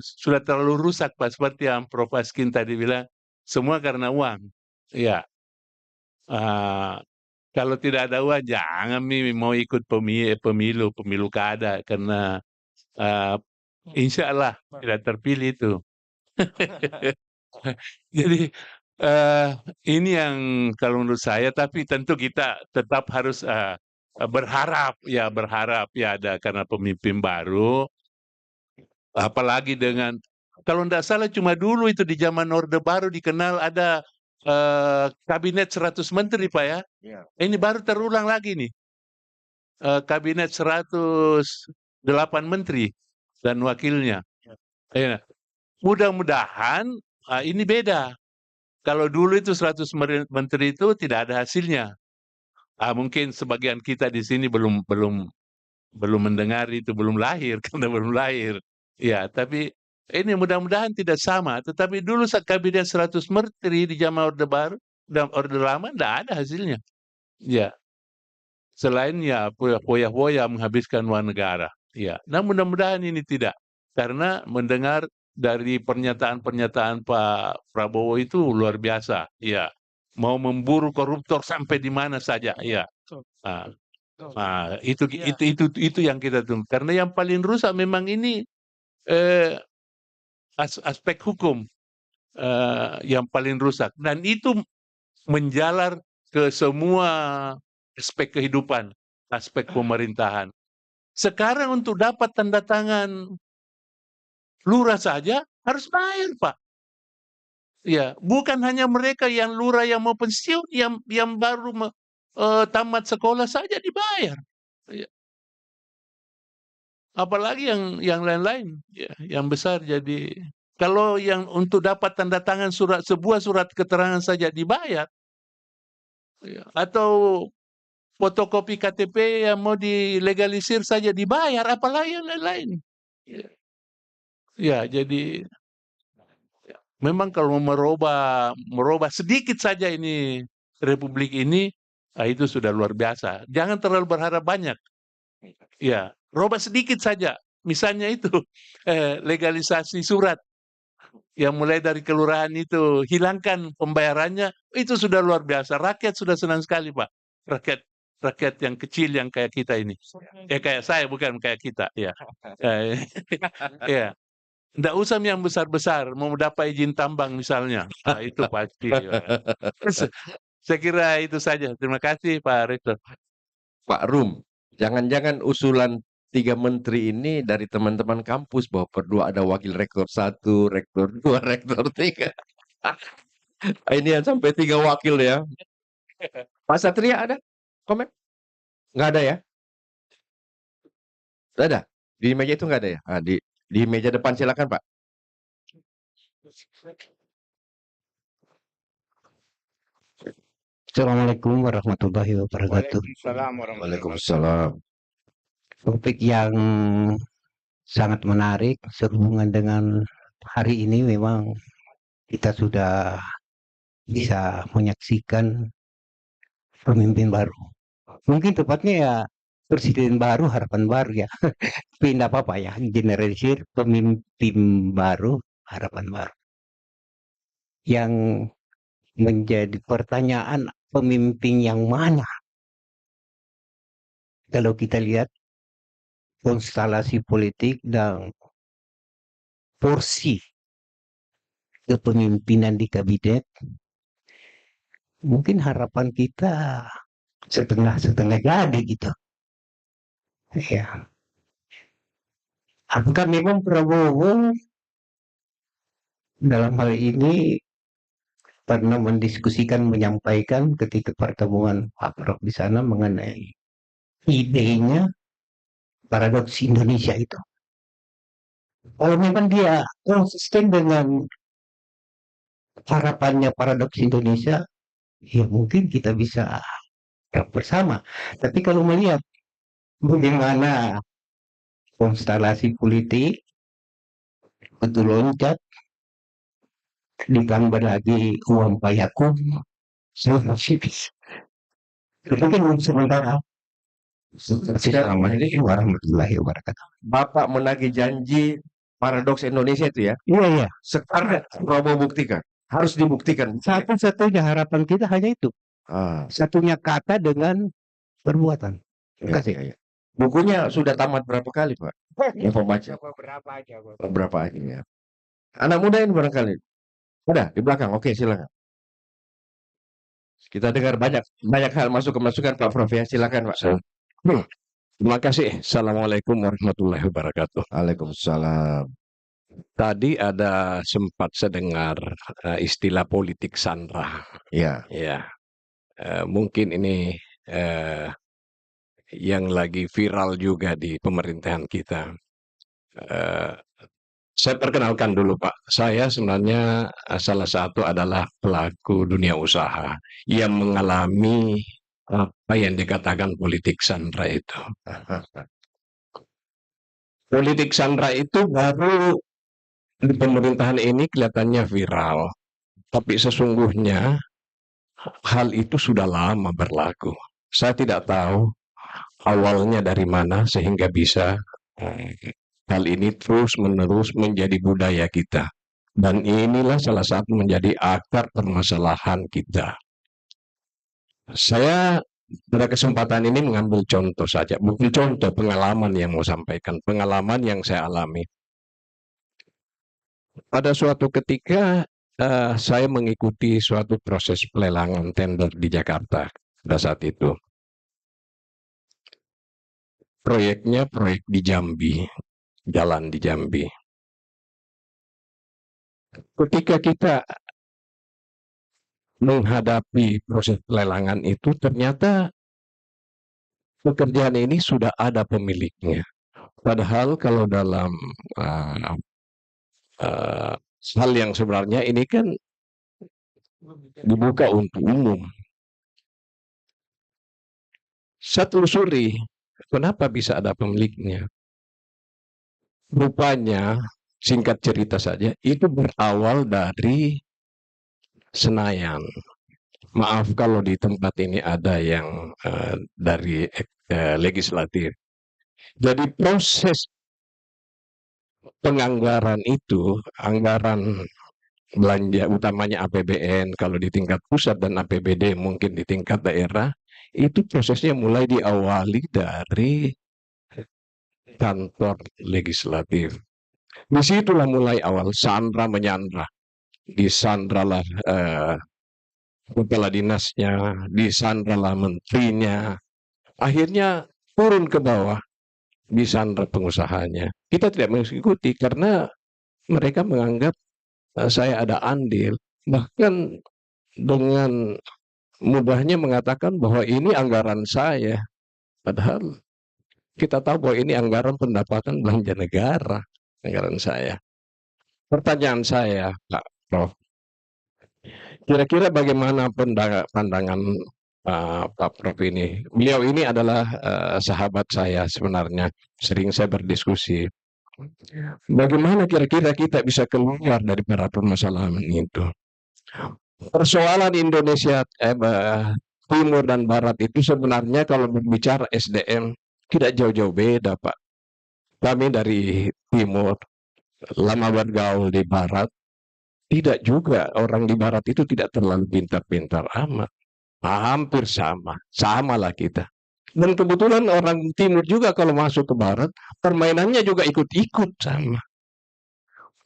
sudah terlalu rusak Pak, seperti yang Prof Askin tadi bilang, semua karena uang. Ya, kalau tidak ada uang jangan mau ikut pemilu kada, karena insya Allah tidak terpilih itu. Jadi ini yang kalau menurut saya, tapi tentu kita tetap harus berharap ya ada karena pemimpin baru. Apalagi dengan, kalau tidak salah cuma dulu itu di zaman Orde Baru dikenal ada kabinet 100 menteri Pak ya. Ini baru terulang lagi nih. Kabinet 100 8 menteri dan wakilnya. Ya. Mudah-mudahan ini beda. Kalau dulu itu 100 menteri itu tidak ada hasilnya. Mungkin sebagian kita di sini belum mendengar itu, belum lahir karena belum lahir. Ya, tapi ini mudah-mudahan tidak sama. Tetapi dulu saat kabinet 100 menteri di zaman Orde Baru dan Orde Lama tidak ada hasilnya. Ya. Selain ya foya-foya menghabiskan uang negara. Ya. Nah, mudah-mudahan ini tidak. Karena mendengar dari pernyataan-pernyataan Pak Prabowo itu luar biasa. Ya. Mau memburu koruptor sampai di mana saja. Ya. Itu yang kita tunggu. Karena yang paling rusak memang ini aspek hukum yang paling rusak, dan itu menjalar ke semua aspek kehidupan, aspek pemerintahan. Sekarang untuk dapat tanda tangan lurah saja harus bayar, Pak. Ya, bukan hanya mereka yang lurah yang mau pensiun, yang baru tamat sekolah saja dibayar. Ya. Apalagi yang lain-lain, ya, yang besar. Jadi kalau yang untuk dapat tanda tangan sebuah surat keterangan saja dibayar, ya, atau fotokopi KTP yang mau dilegalisir saja dibayar, apalagi yang lain-lain. Ya, jadi ya, memang kalau merubah sedikit saja ini republik ini, itu sudah luar biasa. Jangan terlalu berharap banyak. Ya, robah sedikit saja. Misalnya itu legalisasi surat yang mulai dari kelurahan itu, hilangkan pembayarannya, itu sudah luar biasa. Rakyat sudah senang sekali, Pak. Rakyat yang kecil yang kayak kita ini. Kayak saya, bukan kayak kita. Ya. Ya. Nggak usah yang besar-besar, mau dapat izin tambang misalnya. Nah, itu pasti. Ya. Saya kira itu saja. Terima kasih, Pak Rektor. Pak Rum, jangan-jangan usulan 3 menteri ini dari teman-teman kampus bahwa perlu ada wakil rektor 1, rektor 2, rektor 3. Ini yang sampai 3 wakil ya. Pak Satria ada komen? Nggak ada ya? Nggak ada? Di meja itu nggak ada ya? Di meja depan silakan, Pak. Assalamualaikum warahmatullahi wabarakatuh. Waalaikumsalam. Topik yang sangat menarik sehubungan dengan hari ini, memang kita sudah bisa menyaksikan pemimpin baru. Mungkin tepatnya ya presiden baru, harapan baru ya. Tapi tidak apa-apa ya, generalisir pemimpin baru, harapan baru. Yang menjadi pertanyaan, pemimpin yang mana? Kalau kita lihat konstelasi politik dan porsi kepemimpinan di kabinet, mungkin harapan kita setengah-setengah jadi gitu. Ya. Apakah memang Prabowo dalam hal ini pernah mendiskusikan, menyampaikan ketika pertemuan Pak Prof di sana mengenai idenya paradoks Indonesia itu? Kalau memang dia konsisten dengan harapannya paradoks Indonesia, ya mungkin kita bisa bersama. Tapi kalau melihat bagaimana konstelasi politik betul loncat, ditambah lagi uang payakum, mungkin sementara. Assalamualaikum warahmatullahi wabarakatuh. Bapak menagih janji paradoks Indonesia itu ya. Iya. Sekarang Prabowo buktikan. Harus dibuktikan. Satu-satunya harapan kita hanya itu. Satunya kata dengan perbuatan. Terima kasih. Ya. Bukunya sudah tamat berapa kali, Pak? Yang pembaca. Berapa aja ya. Anak muda ini barangkali. Ada di belakang. Oke, silakan. Kita dengar banyak hal masukan Pak Prof ya. Silakan, Pak. Terima kasih. Assalamualaikum warahmatullahi wabarakatuh. Waalaikumsalam. Tadi sempat saya dengar istilah politik sandra. Ya. Ya. Mungkin ini yang lagi viral juga di pemerintahan kita. Saya perkenalkan dulu Pak, saya sebenarnya salah satu adalah pelaku dunia usaha yang mengalami apa yang dikatakan politik sandra itu. Politik sandra itu baru di pemerintahan ini kelihatannya viral, tapi sesungguhnya hal itu sudah lama berlaku. Saya tidak tahu awalnya dari mana sehingga bisa hal ini terus-menerus menjadi budaya kita. Dan inilah salah satu menjadi akar permasalahan kita. Saya pada kesempatan ini mengambil contoh saja, bukan contoh pengalaman yang mau sampaikan, pengalaman yang saya alami. Pada suatu ketika saya mengikuti suatu proses pelelangan tender di Jakarta pada saat itu. Proyeknya proyek di Jambi, jalan di Jambi. Ketika kita menghadapi proses pelelangan itu, ternyata pekerjaan ini sudah ada pemiliknya. Padahal kalau dalam hal yang sebenarnya ini kan dibuka untuk umum. Saya telusuri, kenapa bisa ada pemiliknya? Rupanya, singkat cerita saja, itu berawal dari Senayan. Maaf kalau di tempat ini ada yang dari legislatif. Jadi proses penganggaran itu, anggaran belanja utamanya APBN kalau di tingkat pusat dan APBD mungkin di tingkat daerah, itu prosesnya mulai diawali dari kantor legislatif. Disitulah mulai awal sandra menyandra. Disandralah kepala dinasnya, disandralah menterinya. Akhirnya turun ke bawah, disandra pengusahanya. Kita tidak mengikuti karena mereka menganggap saya ada andil. Bahkan dengan mudahnya mengatakan bahwa ini anggaran saya. Padahal kita tahu bahwa ini anggaran pendapatan belanja negara, anggaran saya. Pertanyaan saya, Pak Prof, kira-kira bagaimana pandangan Pak Prof ini? Beliau ini adalah sahabat saya sebenarnya, sering saya berdiskusi. Bagaimana kira-kira kita bisa keluar dari permasalahan itu? Persoalan Indonesia Timur dan Barat itu sebenarnya kalau berbicara SDM tidak jauh-jauh beda, Pak. Kami dari Timur, lama bergaul di Barat, tidak juga orang di Barat itu tidak terlalu pintar-pintar amat. Hampir sama, samalah kita. Dan kebetulan orang Timur juga kalau masuk ke Barat, permainannya juga ikut-ikut sama.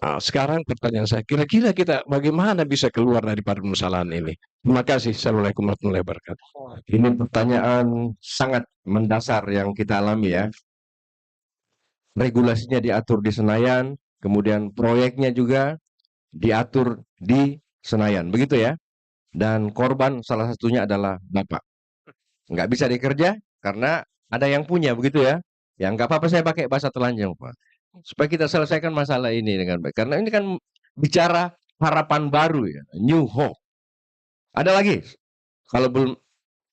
Nah, sekarang pertanyaan saya, kira-kira kita bagaimana bisa keluar dari permasalahan ini? Terima kasih. Assalamualaikum warahmatullahi wabarakatuh. Ini pertanyaan sangat mendasar yang kita alami ya. Regulasinya diatur di Senayan, kemudian proyeknya juga diatur di Senayan, begitu ya. Dan korban salah satunya adalah Bapak. Nggak bisa dikerja karena ada yang punya, begitu ya. Ya nggak apa-apa saya pakai bahasa telanjang, Pak. Supaya kita selesaikan masalah ini dengan baik. Karena ini kan bicara harapan baru ya, new hope. Ada lagi? Kalau belum,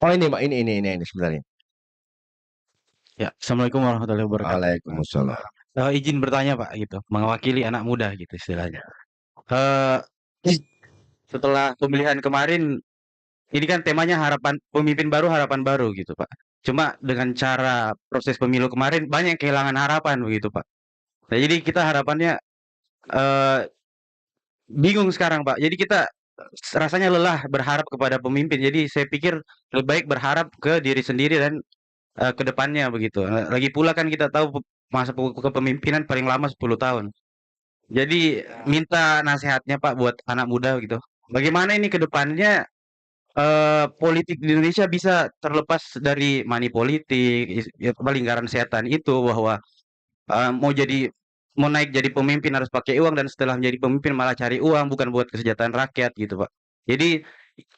oh ini Pak, ini sebenarnya. Ya, Assalamualaikum warahmatullahi wabarakatuh. Waalaikumsalam. Izin bertanya Pak, gitu, mewakili anak muda gitu istilahnya. Setelah pemilihan kemarin, ini kan temanya pemimpin baru, harapan baru gitu Pak. Cuma dengan cara proses pemilu kemarin banyak yang kehilangan harapan begitu Pak. Nah, jadi kita harapannya bingung sekarang Pak. Jadi kita rasanya lelah berharap kepada pemimpin. Jadi saya pikir lebih baik berharap ke diri sendiri dan ke depannya begitu. Lagi pula kan kita tahu masa kepemimpinan paling lama 10 tahun. Jadi minta nasihatnya Pak buat anak muda gitu. Bagaimana ini ke depannya politik di Indonesia bisa terlepas dari money politik, lingkaran setan itu bahwa mau naik jadi pemimpin harus pakai uang dan setelah menjadi pemimpin malah cari uang bukan buat kesejahteraan rakyat gitu Pak. Jadi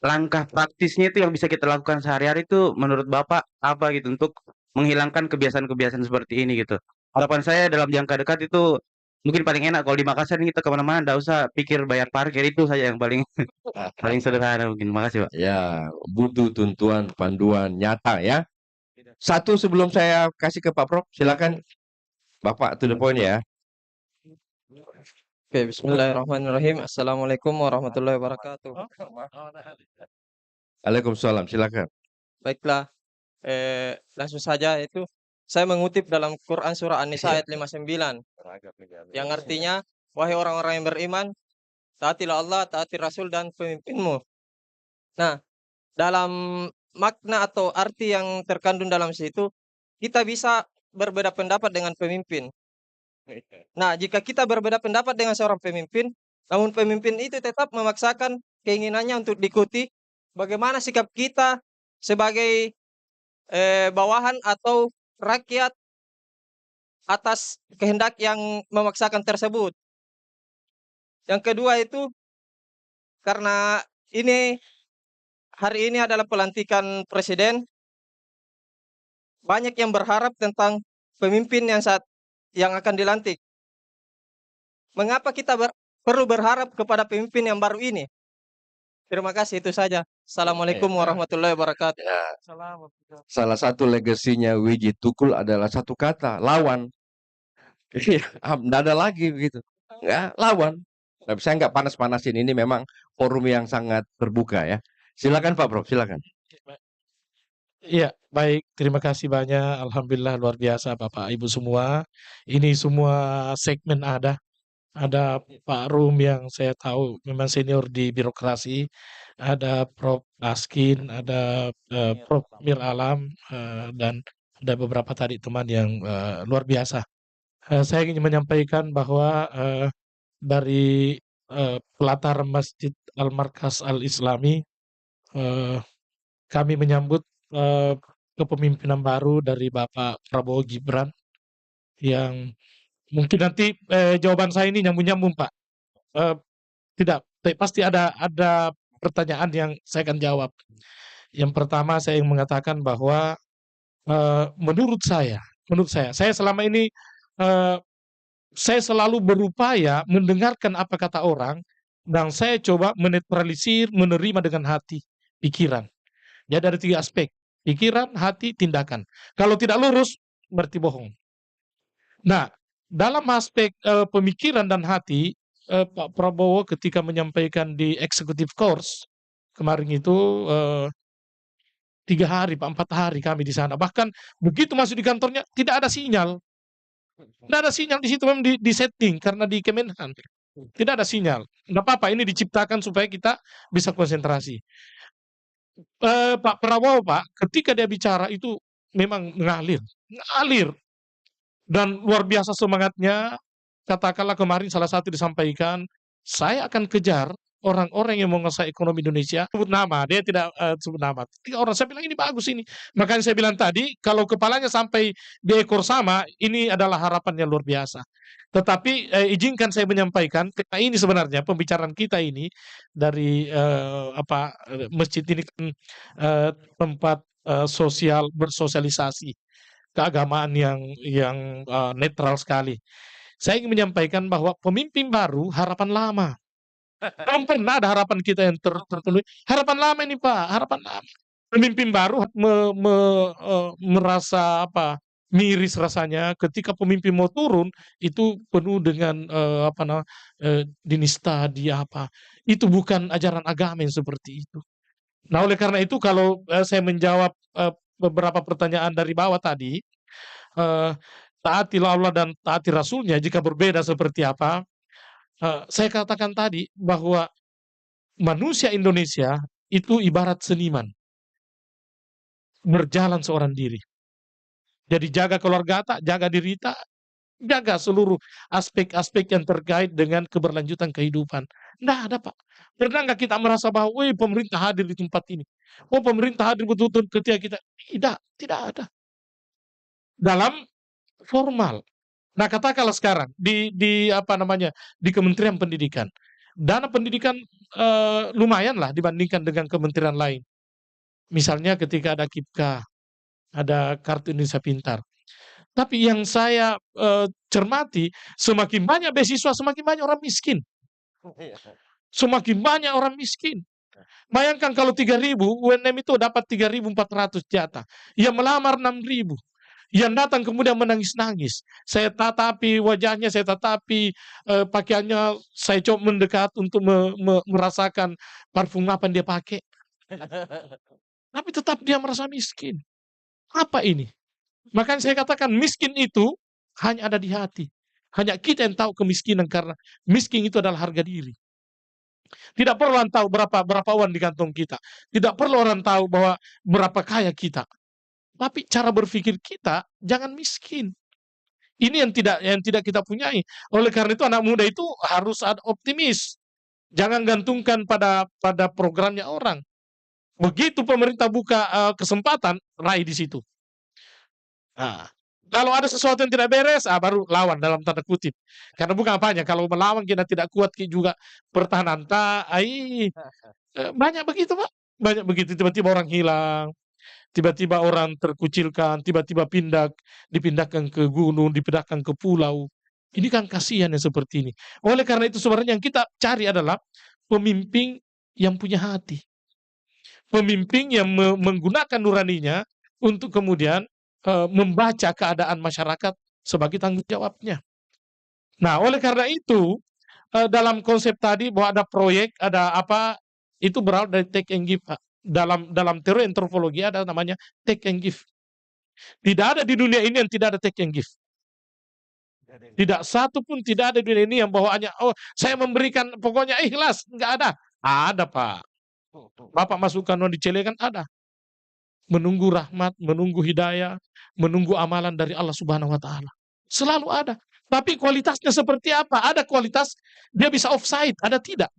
langkah praktisnya itu yang bisa kita lakukan sehari-hari itu menurut Bapak apa gitu untuk menghilangkan kebiasaan-kebiasaan seperti ini gitu. Harapan saya dalam jangka dekat itu mungkin paling enak kalau di Makassar ini kita kemana-mana nggak usah pikir bayar parkir, itu saja yang paling paling sederhana mungkin. Makasih, Pak. Ya, butuh tuntuan panduan nyata ya. Satu sebelum saya kasih ke Pak Prof, silakan Bapak to the point ya. Oke, bismillahirrahmanirrahim. Assalamualaikum warahmatullahi wabarakatuh. Waalaikumsalam, silakan. Baiklah, langsung saja itu saya mengutip dalam Quran surah An-Nisa ayat 59 yang artinya, wahai orang-orang yang beriman, taatilah Allah, taati Rasul dan pemimpinmu. Nah, dalam makna atau arti yang terkandung dalam situ, kita bisa berbeda pendapat dengan pemimpin. Nah, jika kita berbeda pendapat dengan seorang pemimpin, namun pemimpin itu tetap memaksakan keinginannya untuk diikuti, bagaimana sikap kita sebagai bawahan atau rakyat atas kehendak yang memaksakan tersebut. Yang kedua itu, karena hari ini adalah pelantikan presiden, banyak yang berharap tentang pemimpin yang akan dilantik. Mengapa kita perlu berharap kepada pemimpin yang baru ini? Terima kasih, itu saja. Assalamualaikum warahmatullahi wabarakatuh. Ya, salah satu legasinya Wiji Tukul adalah satu kata, lawan. Iya, nggak ada lagi begitu. Ya, lawan. Tapi saya nggak panas-panasin, ini memang forum yang sangat terbuka ya. Silakan Pak Prof, silakan. Iya, baik. Terima kasih banyak. Alhamdulillah luar biasa Bapak Ibu semua. Ini semua segmen ada. Ada Pak Rum yang saya tahu memang senior di birokrasi. Ada Prof. Askin, ada Prof. Mir Alam, dan ada beberapa tadi teman yang luar biasa. Saya ingin menyampaikan bahwa dari pelatar Masjid Al-Markas Al-Islami, kami menyambut kepemimpinan baru dari Bapak Prabowo Gibran yang mungkin nanti jawaban saya ini nyambung-nyambung Pak. Tidak, pasti ada pertanyaan yang saya akan jawab. Yang pertama saya ingin mengatakan bahwa menurut saya selama ini saya selalu berupaya mendengarkan apa kata orang dan saya coba menetralisir, menerima dengan hati, pikiran. Jadi ada 3 aspek, pikiran, hati, tindakan. Kalau tidak lurus, berarti bohong. Nah, dalam aspek pemikiran dan hati, Pak Prabowo ketika menyampaikan di executive course kemarin itu 3 hari, Pak, 4 hari kami di sana. Bahkan begitu masuk di kantornya tidak ada sinyal. Tidak ada sinyal di situ, memang di setting karena di Kemenhan. Tidak ada sinyal. Enggak apa-apa, ini diciptakan supaya kita bisa konsentrasi. Pak Prabowo, Pak, ketika dia bicara itu memang mengalir. Dan luar biasa semangatnya. Katakanlah kemarin salah satu disampaikan, saya akan kejar orang-orang yang menguasai ekonomi Indonesia. Sebut nama, dia tidak sebut nama. 3 orang, saya bilang ini bagus ini. Makanya saya bilang tadi, kalau kepalanya sampai di ekor sama, ini adalah harapan yang luar biasa. Tetapi izinkan saya menyampaikan, karena ini sebenarnya pembicaraan kita ini dari masjid ini kan tempat sosial bersosialisasi keagamaan yang netral sekali. Saya ingin menyampaikan bahwa pemimpin baru harapan lama. Belum pernah ada harapan kita yang terpenuhi. Harapan lama ini Pak, harapan lama. Pemimpin baru merasa miris rasanya ketika pemimpin mau turun itu penuh dengan dinista dia apa. Itu bukan ajaran agama yang seperti itu. Nah, oleh karena itu kalau saya menjawab beberapa pertanyaan dari bawah tadi, taatilah Allah dan taati Rasulnya, jika berbeda seperti apa, saya katakan tadi bahwa manusia Indonesia itu ibarat seniman, berjalan seorang diri. Jadi jaga keluarga tak, jaga diri tak, jaga seluruh aspek-aspek yang terkait dengan keberlanjutan kehidupan. Nggak ada Pak. Pernah nggak kita merasa bahwa pemerintah hadir di tempat ini? Oh, pemerintah hadir betul-betul ketika kita. Tidak ada. Dalam formal. Nah, katakanlah sekarang di Kementerian Pendidikan. Dana pendidikan lumayan lah dibandingkan dengan kementerian lain. Misalnya ketika ada KIPKA, ada kartu Indonesia Pintar. Tapi yang saya cermati, semakin banyak beasiswa, semakin banyak orang miskin. Semakin banyak orang miskin. Bayangkan kalau 3.000, UNM itu dapat 3.400 jatah. Yang melamar 6.000. Yang datang kemudian menangis-nangis. Saya tatapi wajahnya, saya tatapi pakaiannya, saya coba mendekat untuk merasakan parfum apa yang dia pakai. Tapi tetap dia merasa miskin. Apa ini? Makanya saya katakan miskin itu hanya ada di hati. Hanya kita yang tahu kemiskinan, karena miskin itu adalah harga diri. Tidak perlu orang tahu berapa uang di kantong kita. Tidak perlu orang tahu bahwa berapa kaya kita. Tapi cara berpikir kita jangan miskin. Ini yang tidak kita punyai. Oleh karena itu anak muda itu harus ada optimis. Jangan gantungkan pada programnya orang. Begitu pemerintah buka kesempatan, raih di situ. Nah, kalau ada sesuatu yang tidak beres, baru lawan dalam tanda kutip. Karena bukan apanya, kalau melawan kita tidak kuat juga pertahanan. Banyak begitu, Pak. Banyak begitu, tiba-tiba orang hilang. Tiba-tiba orang terkucilkan, tiba-tiba dipindahkan ke gunung, dipindahkan ke pulau. Ini kan kasihan yang seperti ini. Oleh karena itu sebenarnya yang kita cari adalah pemimpin yang punya hati. Pemimpin yang menggunakan nuraninya untuk kemudian membaca keadaan masyarakat sebagai tanggung jawabnya. Nah, oleh karena itu dalam konsep tadi bahwa ada proyek, ada apa, itu berawal dari take and give, Pak. Dalam teori antropologi ada namanya take and give. Tidak ada di dunia ini yang tidak ada take and give. Tidak satu pun tidak ada di dunia ini yang bawaannya, saya memberikan pokoknya ikhlas. Enggak ada. Ada, Pak. Bapak masukkan uang dicelekan, ada. Menunggu rahmat, menunggu hidayah, menunggu amalan dari Allah Subhanahu wa Ta'ala. Selalu ada. Tapi kualitasnya seperti apa? Ada kualitas dia bisa offside, ada tidak.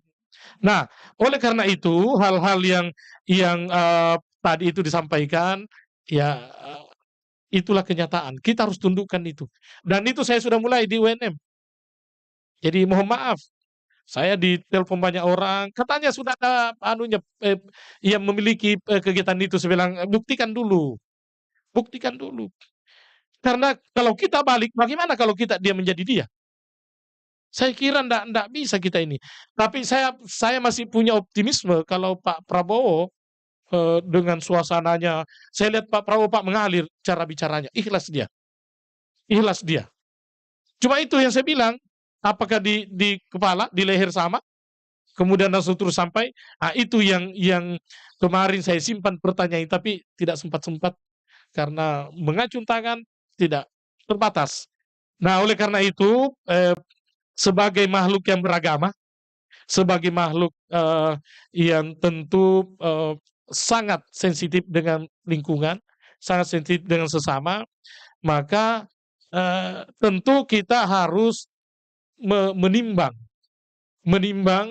Nah, oleh karena itu hal-hal yang tadi itu disampaikan, ya itulah kenyataan. Kita harus tundukkan itu. Dan itu saya sudah mulai di UNM. Jadi mohon maaf, saya ditelepon banyak orang, katanya sudah ada yang memiliki kegiatan itu. Saya bilang, buktikan dulu. Buktikan dulu. Karena kalau kita balik, bagaimana kalau dia menjadi dia? Saya kira enggak bisa kita ini. Tapi saya masih punya optimisme kalau Pak Prabowo dengan suasananya, saya lihat Pak Prabowo mengalir cara bicaranya, ikhlas dia. Ikhlas dia. Cuma itu yang saya bilang, apakah di kepala, di leher sama, kemudian langsung terus sampai, itu yang kemarin saya simpan pertanyaan, tapi tidak sempat-sempat karena mengacung tangan, tidak terbatas. Nah, oleh karena itu, sebagai makhluk yang beragama, sebagai makhluk yang tentu sangat sensitif dengan lingkungan, sangat sensitif dengan sesama, maka tentu kita harus menimbang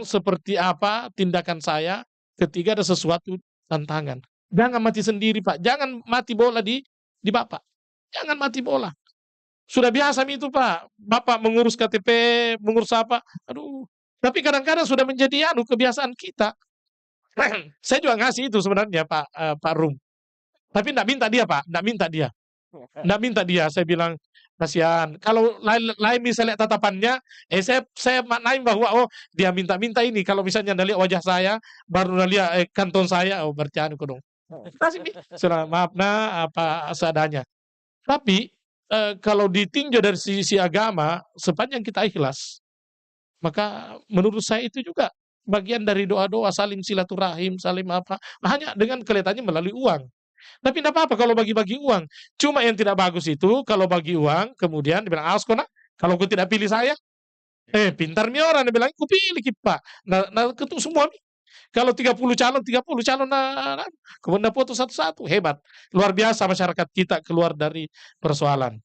seperti apa tindakan saya ketika ada sesuatu tantangan. Jangan mati sendiri, Pak. Jangan mati bola di Bapak. Jangan mati bola. Sudah biasa itu, Pak. Bapak mengurus KTP, mengurus apa. Aduh. Tapi kadang-kadang sudah menjadi kebiasaan kita. Saya juga ngasih itu sebenarnya, Pak Rum. Tapi enggak minta dia, Pak. Enggak minta dia. Enggak minta dia. Saya bilang, kasihan. Kalau lain misalnya tatapannya, saya maknain bahwa dia minta-minta ini. Kalau misalnya Anda lihat wajah saya, baru Anda lihat kantong saya, berarti dong. Maaf apa seadanya. Tapi kalau ditinjau dari sisi agama, sepanjang kita ikhlas, maka menurut saya itu juga bagian dari doa-doa saling silaturahim, saling apa, hanya dengan kelihatannya melalui uang. Tapi tidak apa-apa kalau bagi-bagi uang. Cuma yang tidak bagus itu kalau bagi uang, kemudian dibilang, awas kok nak, kalau kau tidak pilih saya, pintar mi orang, dia bilang, ku pilih Pak. Nah ketuk semua nih. Kalau 30 calon, kemudian foto satu-satu, hebat. Luar biasa masyarakat kita keluar dari persoalan.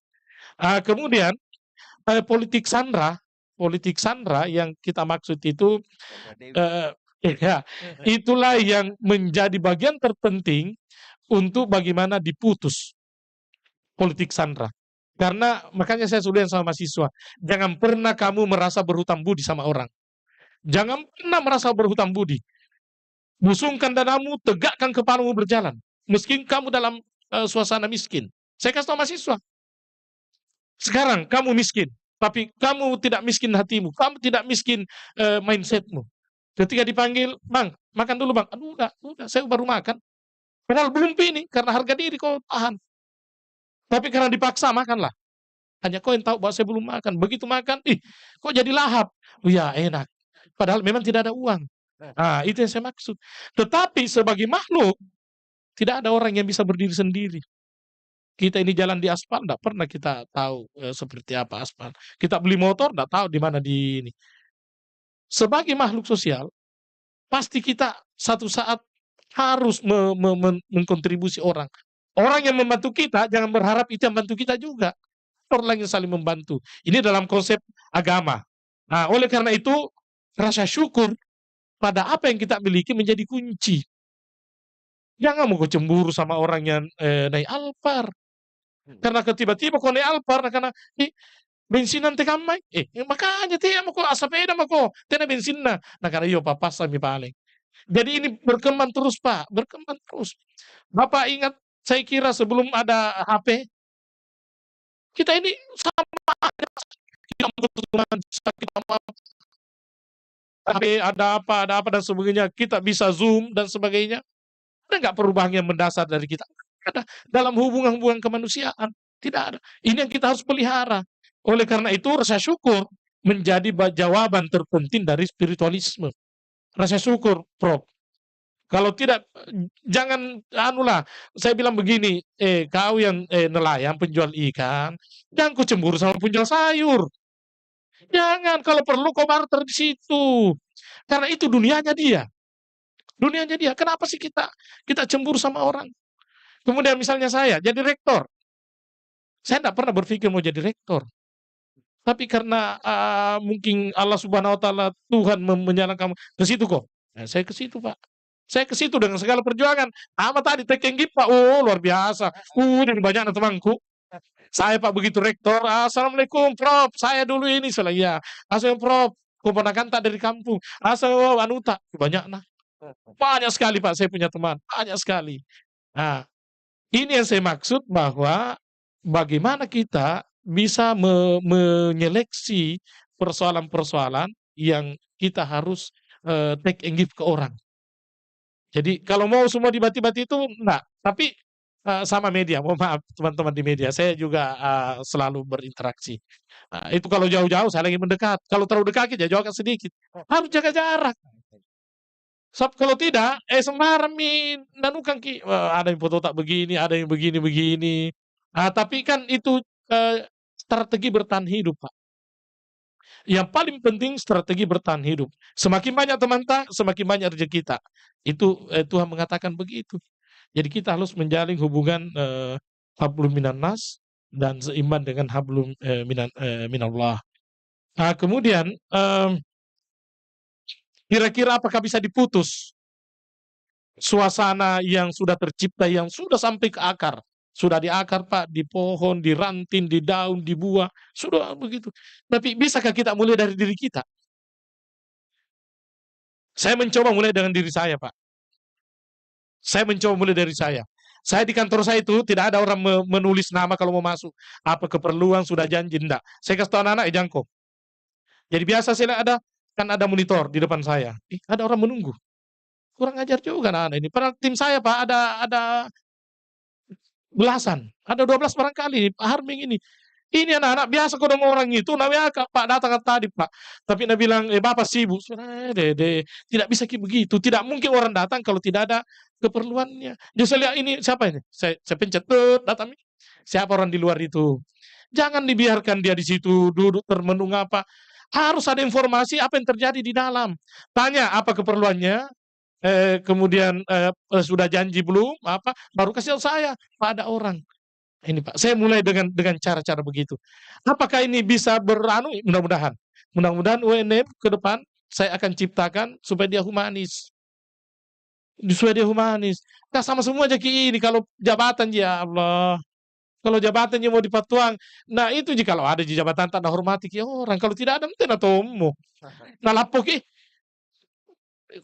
Kemudian politik sandra yang kita maksud itu, itulah yang menjadi bagian terpenting untuk bagaimana diputus politik sandra. Karena makanya saya sudah sama mahasiswa, jangan pernah kamu merasa berhutang budi sama orang. Jangan pernah merasa berhutang budi. Busungkan dadamu, tegakkan kepalamu berjalan. Meski kamu dalam suasana miskin. Saya kasih tahu mahasiswa, sekarang kamu miskin, tapi kamu tidak miskin hatimu, kamu tidak miskin mindsetmu. Ketika dipanggil, bang, makan dulu bang. Aduh, udah, saya baru makan. Padahal belum ini, karena harga diri kau tahan. Tapi karena dipaksa, makanlah. Hanya kau yang tahu bahwa saya belum makan. Begitu makan, kok jadi lahap. Oh ya, enak. Padahal memang tidak ada uang. Nah, itu yang saya maksud. Tetapi sebagai makhluk, tidak ada orang yang bisa berdiri sendiri. Kita ini jalan di aspal, tidak pernah kita tahu seperti apa aspal. Kita beli motor, tidak tahu di mana di ini. Sebagai makhluk sosial, pasti kita satu saat harus mengkontribusi orang. Orang yang membantu kita, jangan berharap itu yang membantu kita juga. Orang yang saling membantu. Ini dalam konsep agama. Nah, oleh karena itu, rasa syukur pada apa yang kita miliki menjadi kunci. Jangan mau cemburu sama orang yang naik Alphard. Karena tiba-tiba kau naik Alphard, karena bensin nanti kamai. Makanya tiap mau kau asap eda mau kau, tiada bensin nah. Nah karena iyo papa sami paling. Jadi ini berkembang terus Pak, berkembang terus. Bapak ingat, saya kira sebelum ada HP, kita ini sama aja. Kita mau HP ada apa dan sebagainya, kita bisa Zoom dan sebagainya. Ada nggak perubahan yang mendasar dari kita? Ada. Dalam hubungan-hubungan kemanusiaan, tidak ada. Ini yang kita harus pelihara. Oleh karena itu, rasa syukur menjadi jawaban terpenting dari spiritualisme. Rasa syukur, Prof. Kalau tidak, jangan saya bilang begini, kau yang nelayan, penjual ikan, jangan kau cemburu sama penjual sayur. Jangan, kalau perlu kau barter di situ. Karena itu dunianya dia. Dunianya dia. Kenapa sih kita cemburu sama orang? Kemudian misalnya saya jadi rektor. Saya tidak pernah berpikir mau jadi rektor. Tapi karena mungkin Allah Subhanahu wa taala, Tuhan menyalahkan ke situ kok. Nah, saya ke situ, Pak. Saya ke situ dengan segala perjuangan. Tadi tekenggi Pak, luar biasa. Jadi banyak temanku. Saya Pak begitu rektor, assalamualaikum Prof. Saya dulu ini ya. Assalamualaikum Prof. Keponakan tak dari kampung. Assalamualaikum Anuta. Banyak sekali Pak, saya punya teman. Banyak sekali. Nah, ini yang saya maksud bahwa bagaimana kita bisa menyeleksi persoalan-persoalan yang kita harus take and give ke orang. Jadi kalau mau semua dibati-bati itu enggak, tapi sama media. Mohon maaf teman-teman di media, saya juga selalu berinteraksi. Nah, itu kalau jauh-jauh saya lagi mendekat. Kalau terlalu dekat ya jauhkan sedikit. Harus jaga jarak. Kalau tidak, sembarang nanukan ada yang foto tak begini, ada yang begini-begini. Tapi kan itu strategi bertahan hidup, Pak. Yang paling penting strategi bertahan hidup. Semakin banyak teman tak, semakin banyak rezeki kita. Itu Tuhan mengatakan begitu. Jadi kita harus menjalin hubungan hablum minan nas dan seiman dengan hablum minallah. Kemudian kira-kira apakah bisa diputus suasana yang sudah tercipta, yang sudah sampai ke akar? Sudah di akar Pak, di pohon, di ranting, di daun, di buah, sudah begitu. Tapi bisakah kita mulai dari diri kita? Saya mencoba mulai dengan diri saya Pak. Saya mencoba mulai dari saya. Saya di kantor saya itu tidak ada orang menulis nama kalau mau masuk. Apa keperluan, sudah janji, enggak. Saya kasih tahu anak-anak, jangkau. Jadi biasa saya kan ada monitor di depan saya. Ada orang menunggu. Kurang ajar juga anak-anak ini. Padahal tim saya Pak ada belasan. Ada 12 barangkali Pak Harming ini. Ini anak-anak biasa kalau orang itu namanya Pak datang tadi Pak. Tapi dia bilang Bapak sibuk. Tidak bisa begitu. Tidak mungkin orang datang kalau tidak ada keperluannya. Jadi saya lihat ini siapa ini? Saya pencet datang. Siapa orang di luar itu? Jangan dibiarkan dia di situ duduk termenung apa. Harus ada informasi apa yang terjadi di dalam. Tanya apa keperluannya. Kemudian sudah janji belum? Apa? Baru kasih tahu saya pada orang. Ini Pak, saya mulai dengan cara-cara begitu. Apakah ini bisa mudah-mudahan. Mudah-mudahan UNM ke depan saya akan ciptakan supaya dia humanis. Supaya dia humanis. Nah, sama semua aja ini kalau jabatan ya Allah. Kalau jabatannya mau dipatuang, nah itu jika kalau ada di jabatan tak ada hormati orang. Kalau tidak ada mungkin atau mau. Nah lapok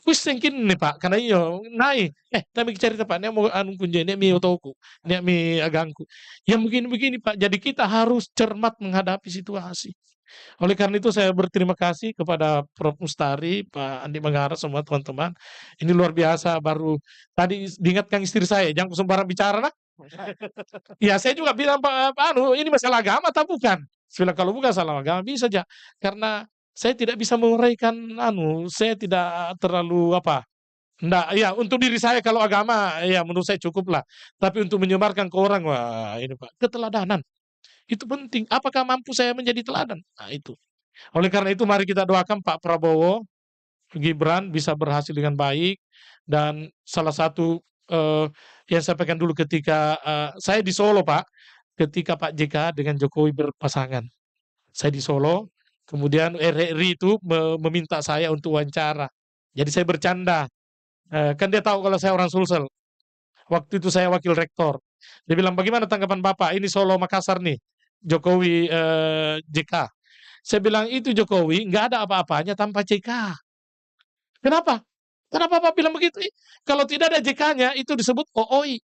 Wis sengkin nih Pak, karena iyo naik. Tapi cerita Pak, nek mau anu kunjai, nek mi otoku, nek mi agangku. Yang begini-begini Pak. Jadi kita harus cermat menghadapi situasi. Oleh karena itu saya berterima kasih kepada Prof. Mustari, Pak Andi Manggara, semua teman-teman. Ini luar biasa, baru tadi diingatkan istri saya, jangan sembarang bicara lah. Ya saya juga bilang Pak, anu ini masalah agama atau bukan? Saya bilang kalau bukan salah agama bisa aja, karena saya tidak bisa menguraikan saya tidak terlalu enggak, ya untuk diri saya kalau agama ya menurut saya cukup lah. Tapi untuk menyebarkan ke orang, wah ini Pak, keteladanan. Itu penting. Apakah mampu saya menjadi teladan? Nah itu. Oleh karena itu mari kita doakan Pak Prabowo, Gibran bisa berhasil dengan baik. Dan salah satu yang saya sampaikan dulu ketika saya di Solo Pak, ketika Pak JK dengan Jokowi berpasangan. Saya di Solo, kemudian RRI itu meminta saya untuk wawancara. Jadi saya bercanda. Kan dia tahu kalau saya orang Sulsel. Waktu itu saya wakil rektor. Dia bilang, bagaimana tanggapan Bapak? Ini Solo Makassar nih, Jokowi JK. Saya bilang, itu Jokowi nggak ada apa-apanya tanpa JK. Kenapa? Kenapa Bapak bilang begitu? Kalau tidak ada JK-nya, itu disebut OOI.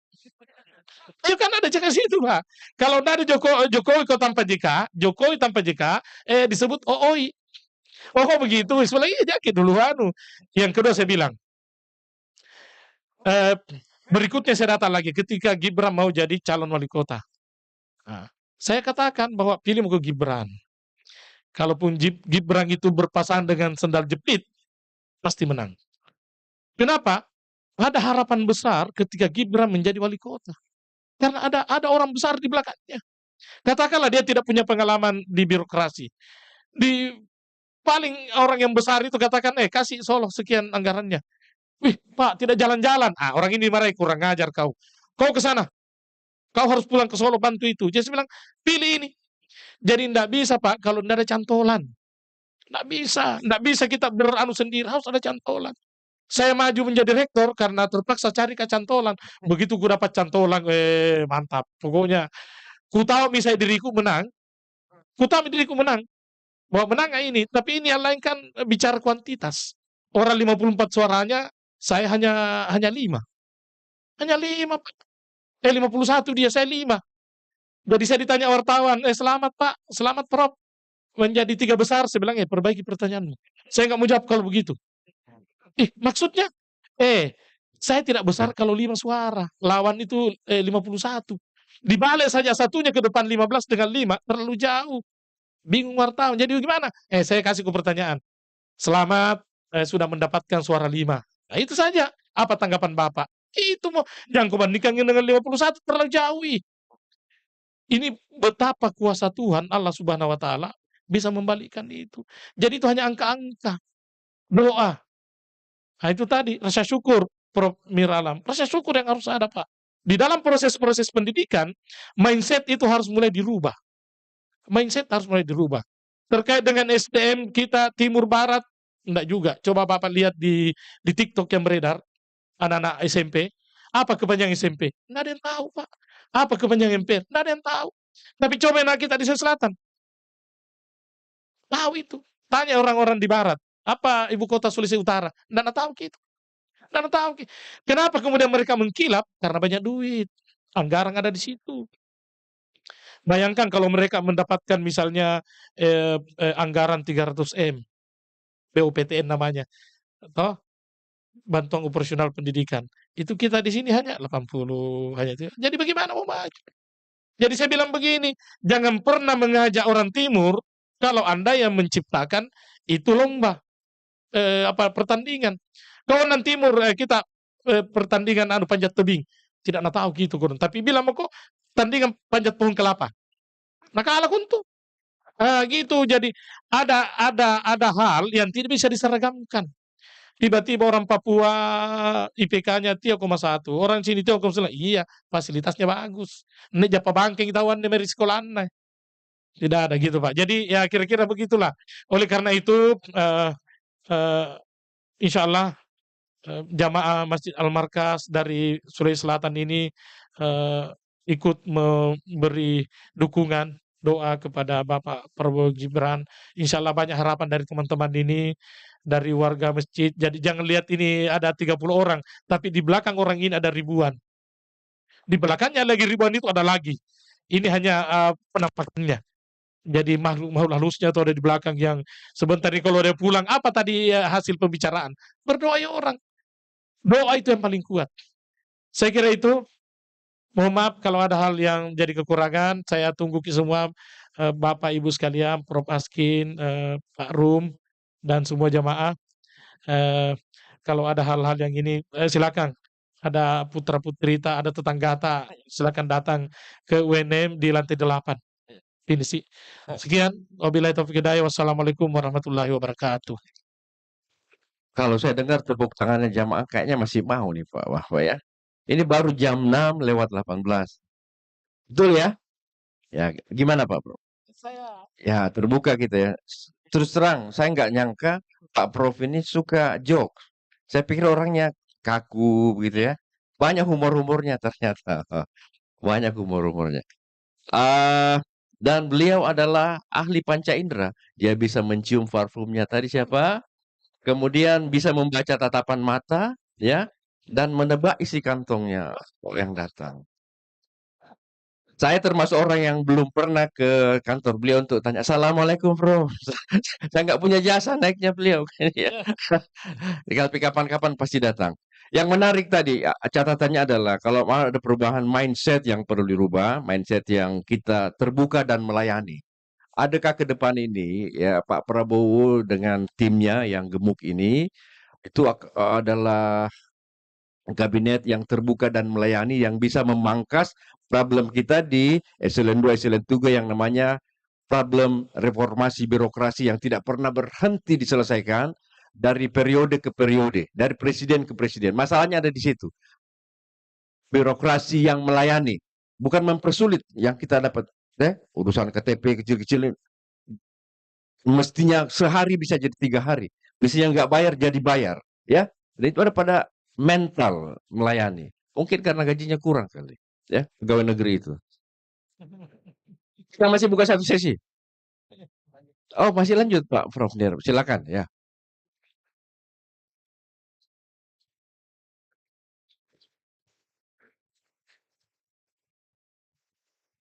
Ayo kan ada JK situ Pak. Kalau tidak ada Jokowi kok tanpa JK, Jokowi tanpa JK, disebut OOI. Oh begitu, sebelah iya jakit dulu Yang kedua saya bilang, berikutnya saya datang lagi ketika Gibran mau jadi calon wali kota. Nah, saya katakan bahwa pilih ke Gibran. Kalaupun Gibran itu berpasangan dengan sendal jepit, pasti menang. Kenapa? Ada harapan besar ketika Gibran menjadi wali kota. Karena ada orang besar di belakangnya. Katakanlah dia tidak punya pengalaman di birokrasi. Di paling orang yang besar itu katakan, kasih Solo sekian anggarannya. Wih, Pak, tidak jalan-jalan. Orang ini marahi, kurang ngajar kau. Kau ke sana. Kau harus pulang ke Solo bantu itu. Jadi saya bilang, pilih ini. Jadi tidak bisa Pak kalau tidak ada cantolan. Tidak bisa. Tidak bisa kita beranu sendiri. Harus ada cantolan. Saya maju menjadi rektor karena terpaksa cari kecantolan. Begitu ku dapat cantolan, mantap. Pokoknya, ku tahu misalnya diriku menang. Ku tahu diriku menang. Bahwa menang ini. Tapi ini yang lain kan bicara kuantitas. Orang 54 suaranya, saya hanya 5. Hanya 5 Pak. 51 dia, saya 5. Jadi saya ditanya wartawan, selamat Pak, selamat Prof. Menjadi 3 besar. Saya bilang, perbaiki pertanyaanmu. Saya nggak mau jawab kalau begitu. Maksudnya, saya tidak besar kalau 5 suara. Lawan itu 51. Dibalik saja satunya ke depan 15 dengan 5, terlalu jauh. Bingung wartawan. Jadi gimana? Saya kasih ke pertanyaan. Selamat, sudah mendapatkan suara 5. Nah itu saja. Apa tanggapan Bapak? Itu mau. Jangan kubandingkan dengan 51, terlalu jauh. Ini betapa kuasa Tuhan, Allah Subhanahu wa Ta'ala, bisa membalikkan itu. Jadi itu hanya angka-angka. Doa. Nah itu tadi, rasa syukur, Prof. Miralam. Rasa syukur yang harus ada, Pak. Di dalam proses-proses pendidikan, mindset itu harus mulai dirubah. Mindset harus mulai dirubah. Terkait dengan SDM kita Timur Barat, enggak juga. Coba Bapak lihat di TikTok yang beredar, anak-anak SMP. Apa kepanjangan SMP? Nggak ada yang tahu, Pak. Apa kepanjangan MPR? Nggak ada yang tahu. Tapi coba anak kita di Selatan. Tahu itu. Tanya orang-orang di Barat. Apa ibu kota Sulawesi Utara? Nggak tahu gitu. Nggak tahu. Kenapa kemudian mereka mengkilap? Karena banyak duit. Anggaran ada di situ. Bayangkan kalau mereka mendapatkan misalnya anggaran 300M. BOPTN namanya. Atau bantuan operasional pendidikan. Itu kita di sini hanya 80. Hanya itu. Jadi bagaimana mau maju? Jadi saya bilang begini, jangan pernah mengajak orang Timur kalau Anda yang menciptakan itu lomba. Pertandingan. Kalau nanti Timur kita pertandingan panjat tebing. Tidak nak tahu gitu kurang. Tapi bilang kok tandingan panjat pohon kelapa. Nah kalah kuntu. Gitu. Jadi ada hal yang tidak bisa diseragamkan. Tiba-tiba orang Papua IPK-nya 3,1, orang sini 3,9. Iya, fasilitasnya bagus. Ini japa bangkeng tawan di sekolah. Tidak ada gitu Pak. Jadi ya kira-kira begitulah. Oleh karena itu insya Allah jamaah Masjid Al-Markas dari Sulawesi Selatan ini ikut memberi dukungan doa kepada Bapak Prabowo Gibran. Insya Allah banyak harapan dari teman-teman ini. dari warga masjid. Jadi jangan lihat ini ada 30 orang, tapi di belakang orang ini ada ribuan. Di belakangnya lagi ribuan itu ada lagi. Ini hanya penampakannya. Jadi makhluk halusnya itu ada di belakang yang sebentar ini kalau dia pulang, apa tadi hasil pembicaraan? Berdoa ya orang. Doa itu yang paling kuat. Saya kira itu. Mohon maaf kalau ada hal yang jadi kekurangan. Saya tunggu semua Bapak Ibu sekalian, Prof Askin, Pak Rum, dan semua jamaah. Kalau ada hal-hal yang ini, silakan. Ada putra putri, ada tetangga, silakan datang ke UNM di lantai 8. Ini sih. Sekian. Wabillahi taufiq hidayah. Wassalamualaikum warahmatullahi wabarakatuh. Kalau saya dengar tepuk tangannya jamaah kayaknya masih mau nih Pak Wahwa ya. Ini baru jam 6 lewat 18. Betul ya? Ya, gimana Pak Bro? Ya, terbuka kita ya. Terus terang, saya nggak nyangka Pak Prof ini suka jokes. Saya pikir orangnya kaku gitu ya. Banyak humor-humornya ternyata. Banyak humor-humornya. Dan beliau adalah ahli panca indera. Dia bisa mencium parfumnya tadi siapa? Kemudian bisa membaca tatapan mata, ya, dan menebak isi kantongnya yang datang. Saya termasuk orang yang belum pernah ke kantor beliau untuk tanya, Assalamualaikum Bro. Saya nggak punya jasa naiknya beliau. Tapi kapan-kapan pasti datang. Yang menarik tadi, catatannya adalah kalau ada perubahan mindset yang perlu dirubah, mindset yang kita terbuka dan melayani. Adakah ke depan ini ya Pak Prabowo dengan timnya yang gemuk ini itu adalah kabinet yang terbuka dan melayani yang bisa memangkas problem kita di eselon 2, eselon 3 yang namanya problem reformasi birokrasi yang tidak pernah berhenti diselesaikan dari periode ke periode, dari presiden ke presiden. Masalahnya ada di situ. Birokrasi yang melayani, bukan mempersulit yang kita dapat. Urusan KTP kecil-kecil mestinya sehari bisa jadi 3 hari. Mestinya nggak bayar jadi bayar. Ya, dan itu ada pada mental melayani. Mungkin karena gajinya kurang kali. Ya, pegawai negeri itu. Kita masih buka satu sesi. Oh, masih lanjut Pak Prof. Silakan ya.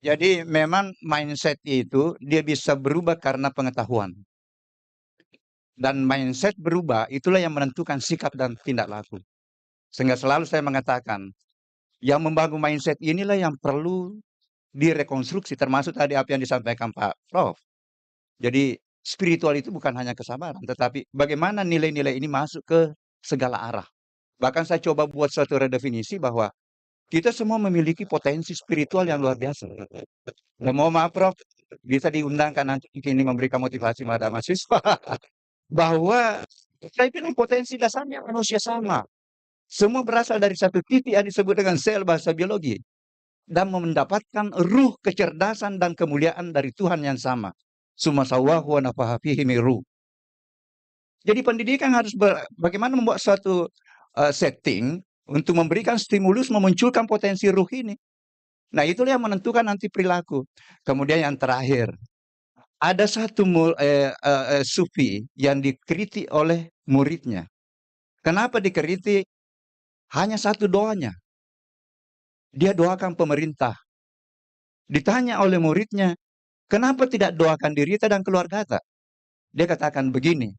Jadi memang mindset itu dia bisa berubah karena pengetahuan. Dan mindset berubah itulah yang menentukan sikap dan tindak laku. Sehingga selalu saya mengatakan, yang membangun mindset inilah yang perlu direkonstruksi, termasuk tadi apa yang disampaikan Pak Prof. Jadi spiritual itu bukan hanya kesabaran, tetapi bagaimana nilai-nilai ini masuk ke segala arah. Bahkan saya coba buat suatu redefinisi bahwa kita semua memiliki potensi spiritual yang luar biasa. Nah, mohon maaf Prof, bisa diundangkan nanti ini memberikan motivasi pada mahasiswa bahwa saya bilang potensi dasarnya manusia sama. Semua berasal dari satu titik yang disebut dengan sel bahasa biologi dan mendapatkan ruh kecerdasan dan kemuliaan dari Tuhan yang sama. Summa sawwahu wa nafaha fihi min ruh. Jadi pendidikan harus bagaimana membuat suatu setting untuk memberikan stimulus memunculkan potensi ruh ini. Nah, itulah yang menentukan nanti perilaku. Kemudian yang terakhir, ada satu sufi yang dikritik oleh muridnya. Kenapa dikritik? Hanya satu doanya. Dia doakan pemerintah. Ditanya oleh muridnya, kenapa tidak doakan diri kita dan keluarga kita? Dia katakan begini,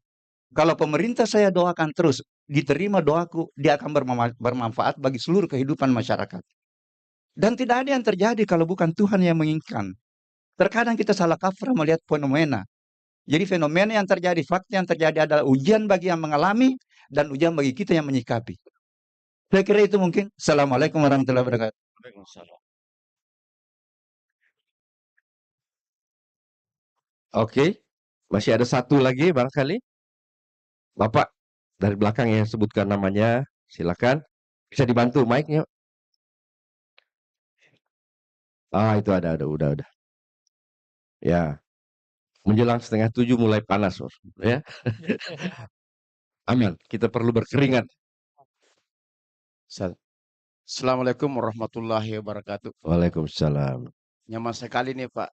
kalau pemerintah saya doakan terus, diterima doaku, dia akan bermanfaat bagi seluruh kehidupan masyarakat. Dan tidak ada yang terjadi kalau bukan Tuhan yang menginginkan. Terkadang kita salah kaprah melihat fenomena. Jadi fenomena yang terjadi, fakta yang terjadi adalah ujian bagi yang mengalami dan ujian bagi kita yang menyikapi. Saya kira itu mungkin. Assalamualaikum warahmatullahi wabarakatuh. Oke, masih ada satu lagi barangkali. Bapak dari belakang yang sebutkan namanya, silakan. Bisa dibantu mic-nya. Itu ada, udah. Ya, menjelang 6:30 mulai panas, ya. Aman, kita perlu berkeringat. Assalamualaikum warahmatullahi wabarakatuh. Waalaikumsalam. Nyaman sekali nih Pak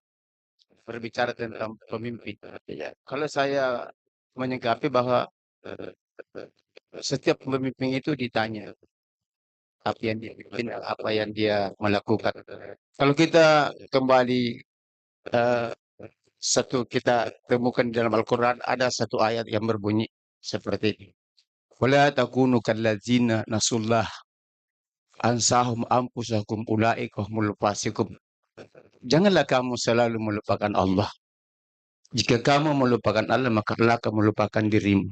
berbicara tentang pemimpin. Kalau saya menyikapi bahwa setiap pemimpin itu ditanya apa yang dia bikin, apa yang dia melakukan. Kalau kita kembali eh, kita temukan di dalam Al-Quran ada satu ayat yang berbunyi seperti ini. Wala takunu kallazina nasullah ansahum anfusakum ulaika humul fasiqun. Janganlah kamu selalu melupakan Allah. Jika kamu melupakan Allah, maka Allah akan melupakan dirimu.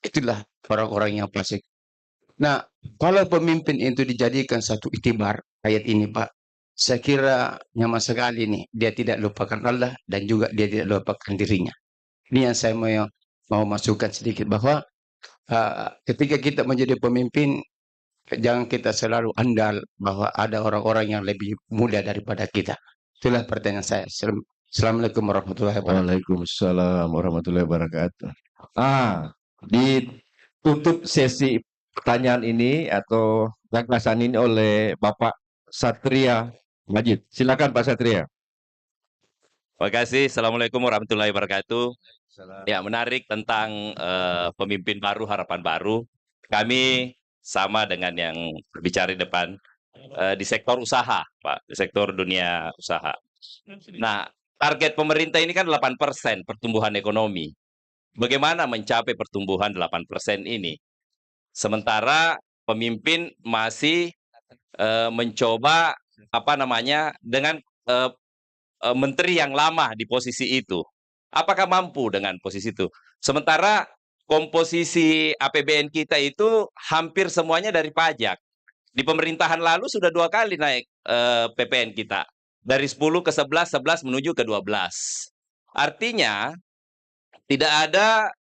Itulah orang-orang yang fasik. Nah, kalau pemimpin itu dijadikan satu iktibar, ayat ini Pak, saya kira nyaman sekali nih. Dia tidak lupakan Allah dan juga dia tidak lupakan dirinya. Ini yang saya mau masukkan sedikit bahwa ketika kita menjadi pemimpin, jangan kita selalu andal bahwa ada orang-orang yang lebih muda daripada kita. Itulah pertanyaan saya. Assalamualaikum warahmatullahi wabarakatuh. Waalaikumsalam warahmatullahi wabarakatuh. Ditutup sesi pertanyaan ini atau gagasan ini oleh Bapak Satria Majid. Silakan Pak Satria. Terima kasih. Assalamualaikum warahmatullahi wabarakatuh. Ya, menarik tentang pemimpin baru, harapan baru. Kami sama dengan yang berbicara di depan di sektor usaha, Pak, di sektor dunia usaha. Nah, target pemerintah ini kan 8% pertumbuhan ekonomi. Bagaimana mencapai pertumbuhan 8% ini? Sementara pemimpin masih mencoba dengan menteri yang lama di posisi itu. Apakah mampu dengan posisi itu? Sementara komposisi APBN kita itu hampir semuanya dari pajak. Di pemerintahan lalu sudah 2 kali naik PPN kita. Dari 10 ke 11, 11 menuju ke 12. Artinya tidak ada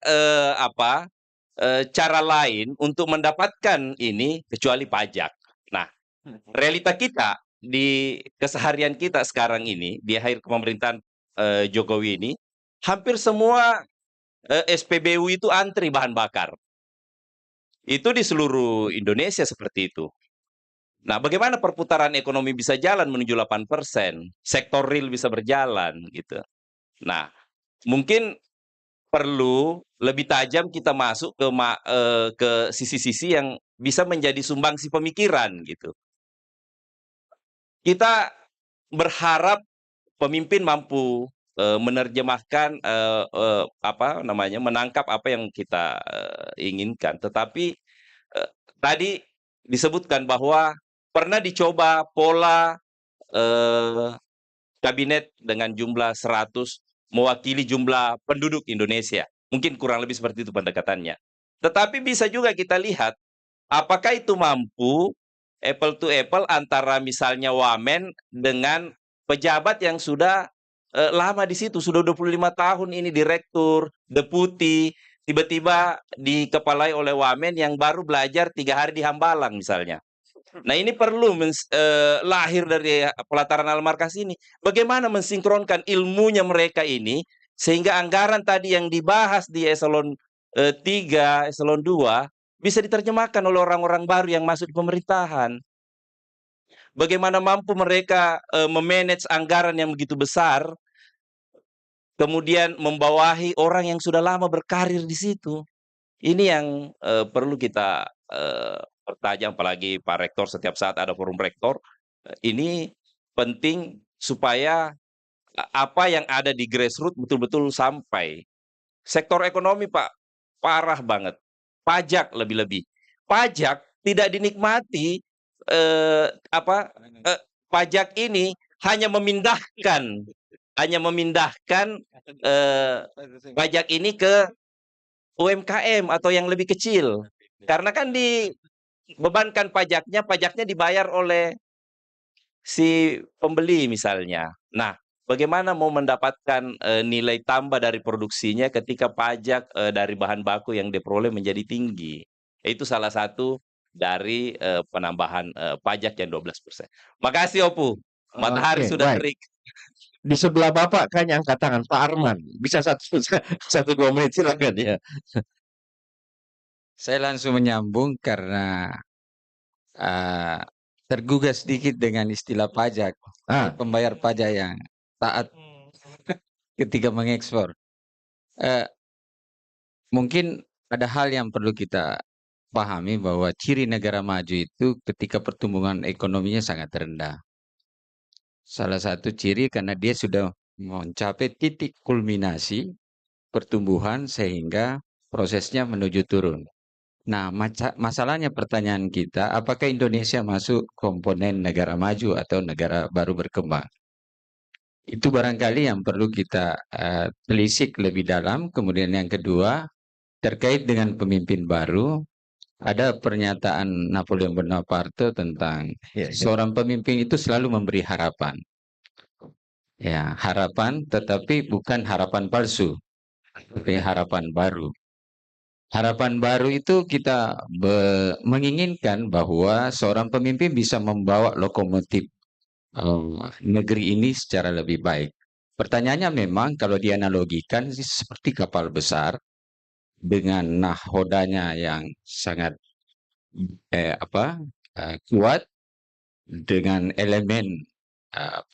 cara lain untuk mendapatkan ini kecuali pajak. Nah, realita kita di keseharian kita sekarang ini di akhir pemerintahan Jokowi ini, hampir semua SPBU itu antri bahan bakar. Itu di seluruh Indonesia seperti itu. Nah, bagaimana perputaran ekonomi bisa jalan menuju 8%? Sektor real bisa berjalan gitu. Nah, mungkin perlu lebih tajam kita masuk ke sisi-sisi yang bisa menjadi sumbangsi pemikiran gitu. Kita berharap pemimpin mampu menerjemahkan menangkap apa yang kita inginkan. Tetapi tadi disebutkan bahwa pernah dicoba pola kabinet dengan jumlah 100 mewakili jumlah penduduk Indonesia. Mungkin kurang lebih seperti itu pendekatannya. Tetapi bisa juga kita lihat apakah itu mampu apple to apple antara misalnya wamen dengan pejabat yang sudah lama di situ, sudah 25 tahun ini direktur, deputi, tiba-tiba dikepalai oleh wamen yang baru belajar 3 hari di Hambalang misalnya. Nah, ini perlu lahir dari pelataran Al-Markas ini. Bagaimana mensinkronkan ilmunya mereka ini sehingga anggaran tadi yang dibahas di eselon 3, eselon 2 bisa diterjemahkan oleh orang-orang baru yang masuk di pemerintahan. Bagaimana mampu mereka memanage anggaran yang begitu besar, kemudian membawahi orang yang sudah lama berkarir di situ. Ini yang perlu kita pertajam, apalagi Pak Rektor setiap saat ada forum rektor. Ini penting supaya apa yang ada di grassroots betul-betul sampai. Sektor ekonomi Pak, parah banget. Pajak lebih-lebih. Pajak tidak dinikmati, pajak ini hanya memindahkan pajak ini ke UMKM atau yang lebih kecil. Karena kan dibebankan pajaknya dibayar oleh si pembeli misalnya. Nah, bagaimana mau mendapatkan nilai tambah dari produksinya ketika pajak dari bahan baku yang diperoleh menjadi tinggi? Itu salah satu dari penambahan pajak yang 12%. Makasih Opu. Matahari sudah terik. Di sebelah Bapak kan yang angkat tangan Pak Arman. Bisa 1-2 menit silakan ya. Saya langsung menyambung karena tergugah sedikit dengan istilah pajak. Pembayar pajak yang taat ketika mengekspor. Mungkin ada hal yang perlu kita pahami bahwa ciri negara maju itu ketika pertumbuhan ekonominya sangat rendah. Salah satu ciri karena dia sudah mencapai titik kulminasi pertumbuhan sehingga prosesnya menuju turun. Nah, masalahnya pertanyaan kita, apakah Indonesia masuk komponen negara maju atau negara baru berkembang? Itu barangkali yang perlu kita telisik lebih dalam. Kemudian yang kedua, terkait dengan pemimpin baru, ada pernyataan Napoleon Bonaparte tentang seorang pemimpin itu selalu memberi harapan. Ya, harapan tetapi bukan harapan palsu, tapi harapan baru. Harapan baru itu kita menginginkan bahwa seorang pemimpin bisa membawa lokomotif negeri ini secara lebih baik. Pertanyaannya memang kalau dianalogikan seperti kapal besar dengan nahkodanya yang sangat kuat dengan elemen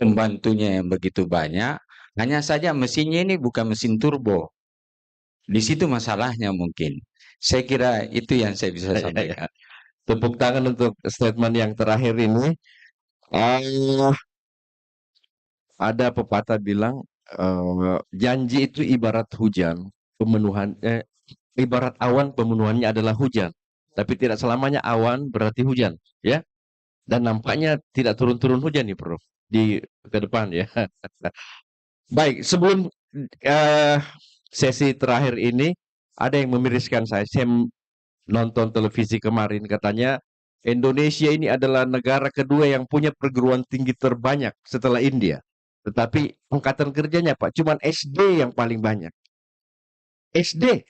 pembantunya yang begitu banyak, hanya saja mesinnya ini bukan mesin turbo. Di situ masalahnya mungkin. Saya kira itu yang saya bisa sampaikan. Tepuk tangan untuk statement yang terakhir ini. Ada pepatah bilang janji itu ibarat hujan, ibarat awan pemenuhannya adalah hujan. Tapi tidak selamanya awan berarti hujan, ya. Dan nampaknya tidak turun-turun hujan nih, Prof, di ke depan ya. Baik, sebelum sesi terakhir ini ada yang memiriskan saya nonton televisi kemarin, katanya Indonesia ini adalah negara kedua yang punya perguruan tinggi terbanyak setelah India. Tetapi angkatan kerjanya Pak, cuman SD yang paling banyak. SD.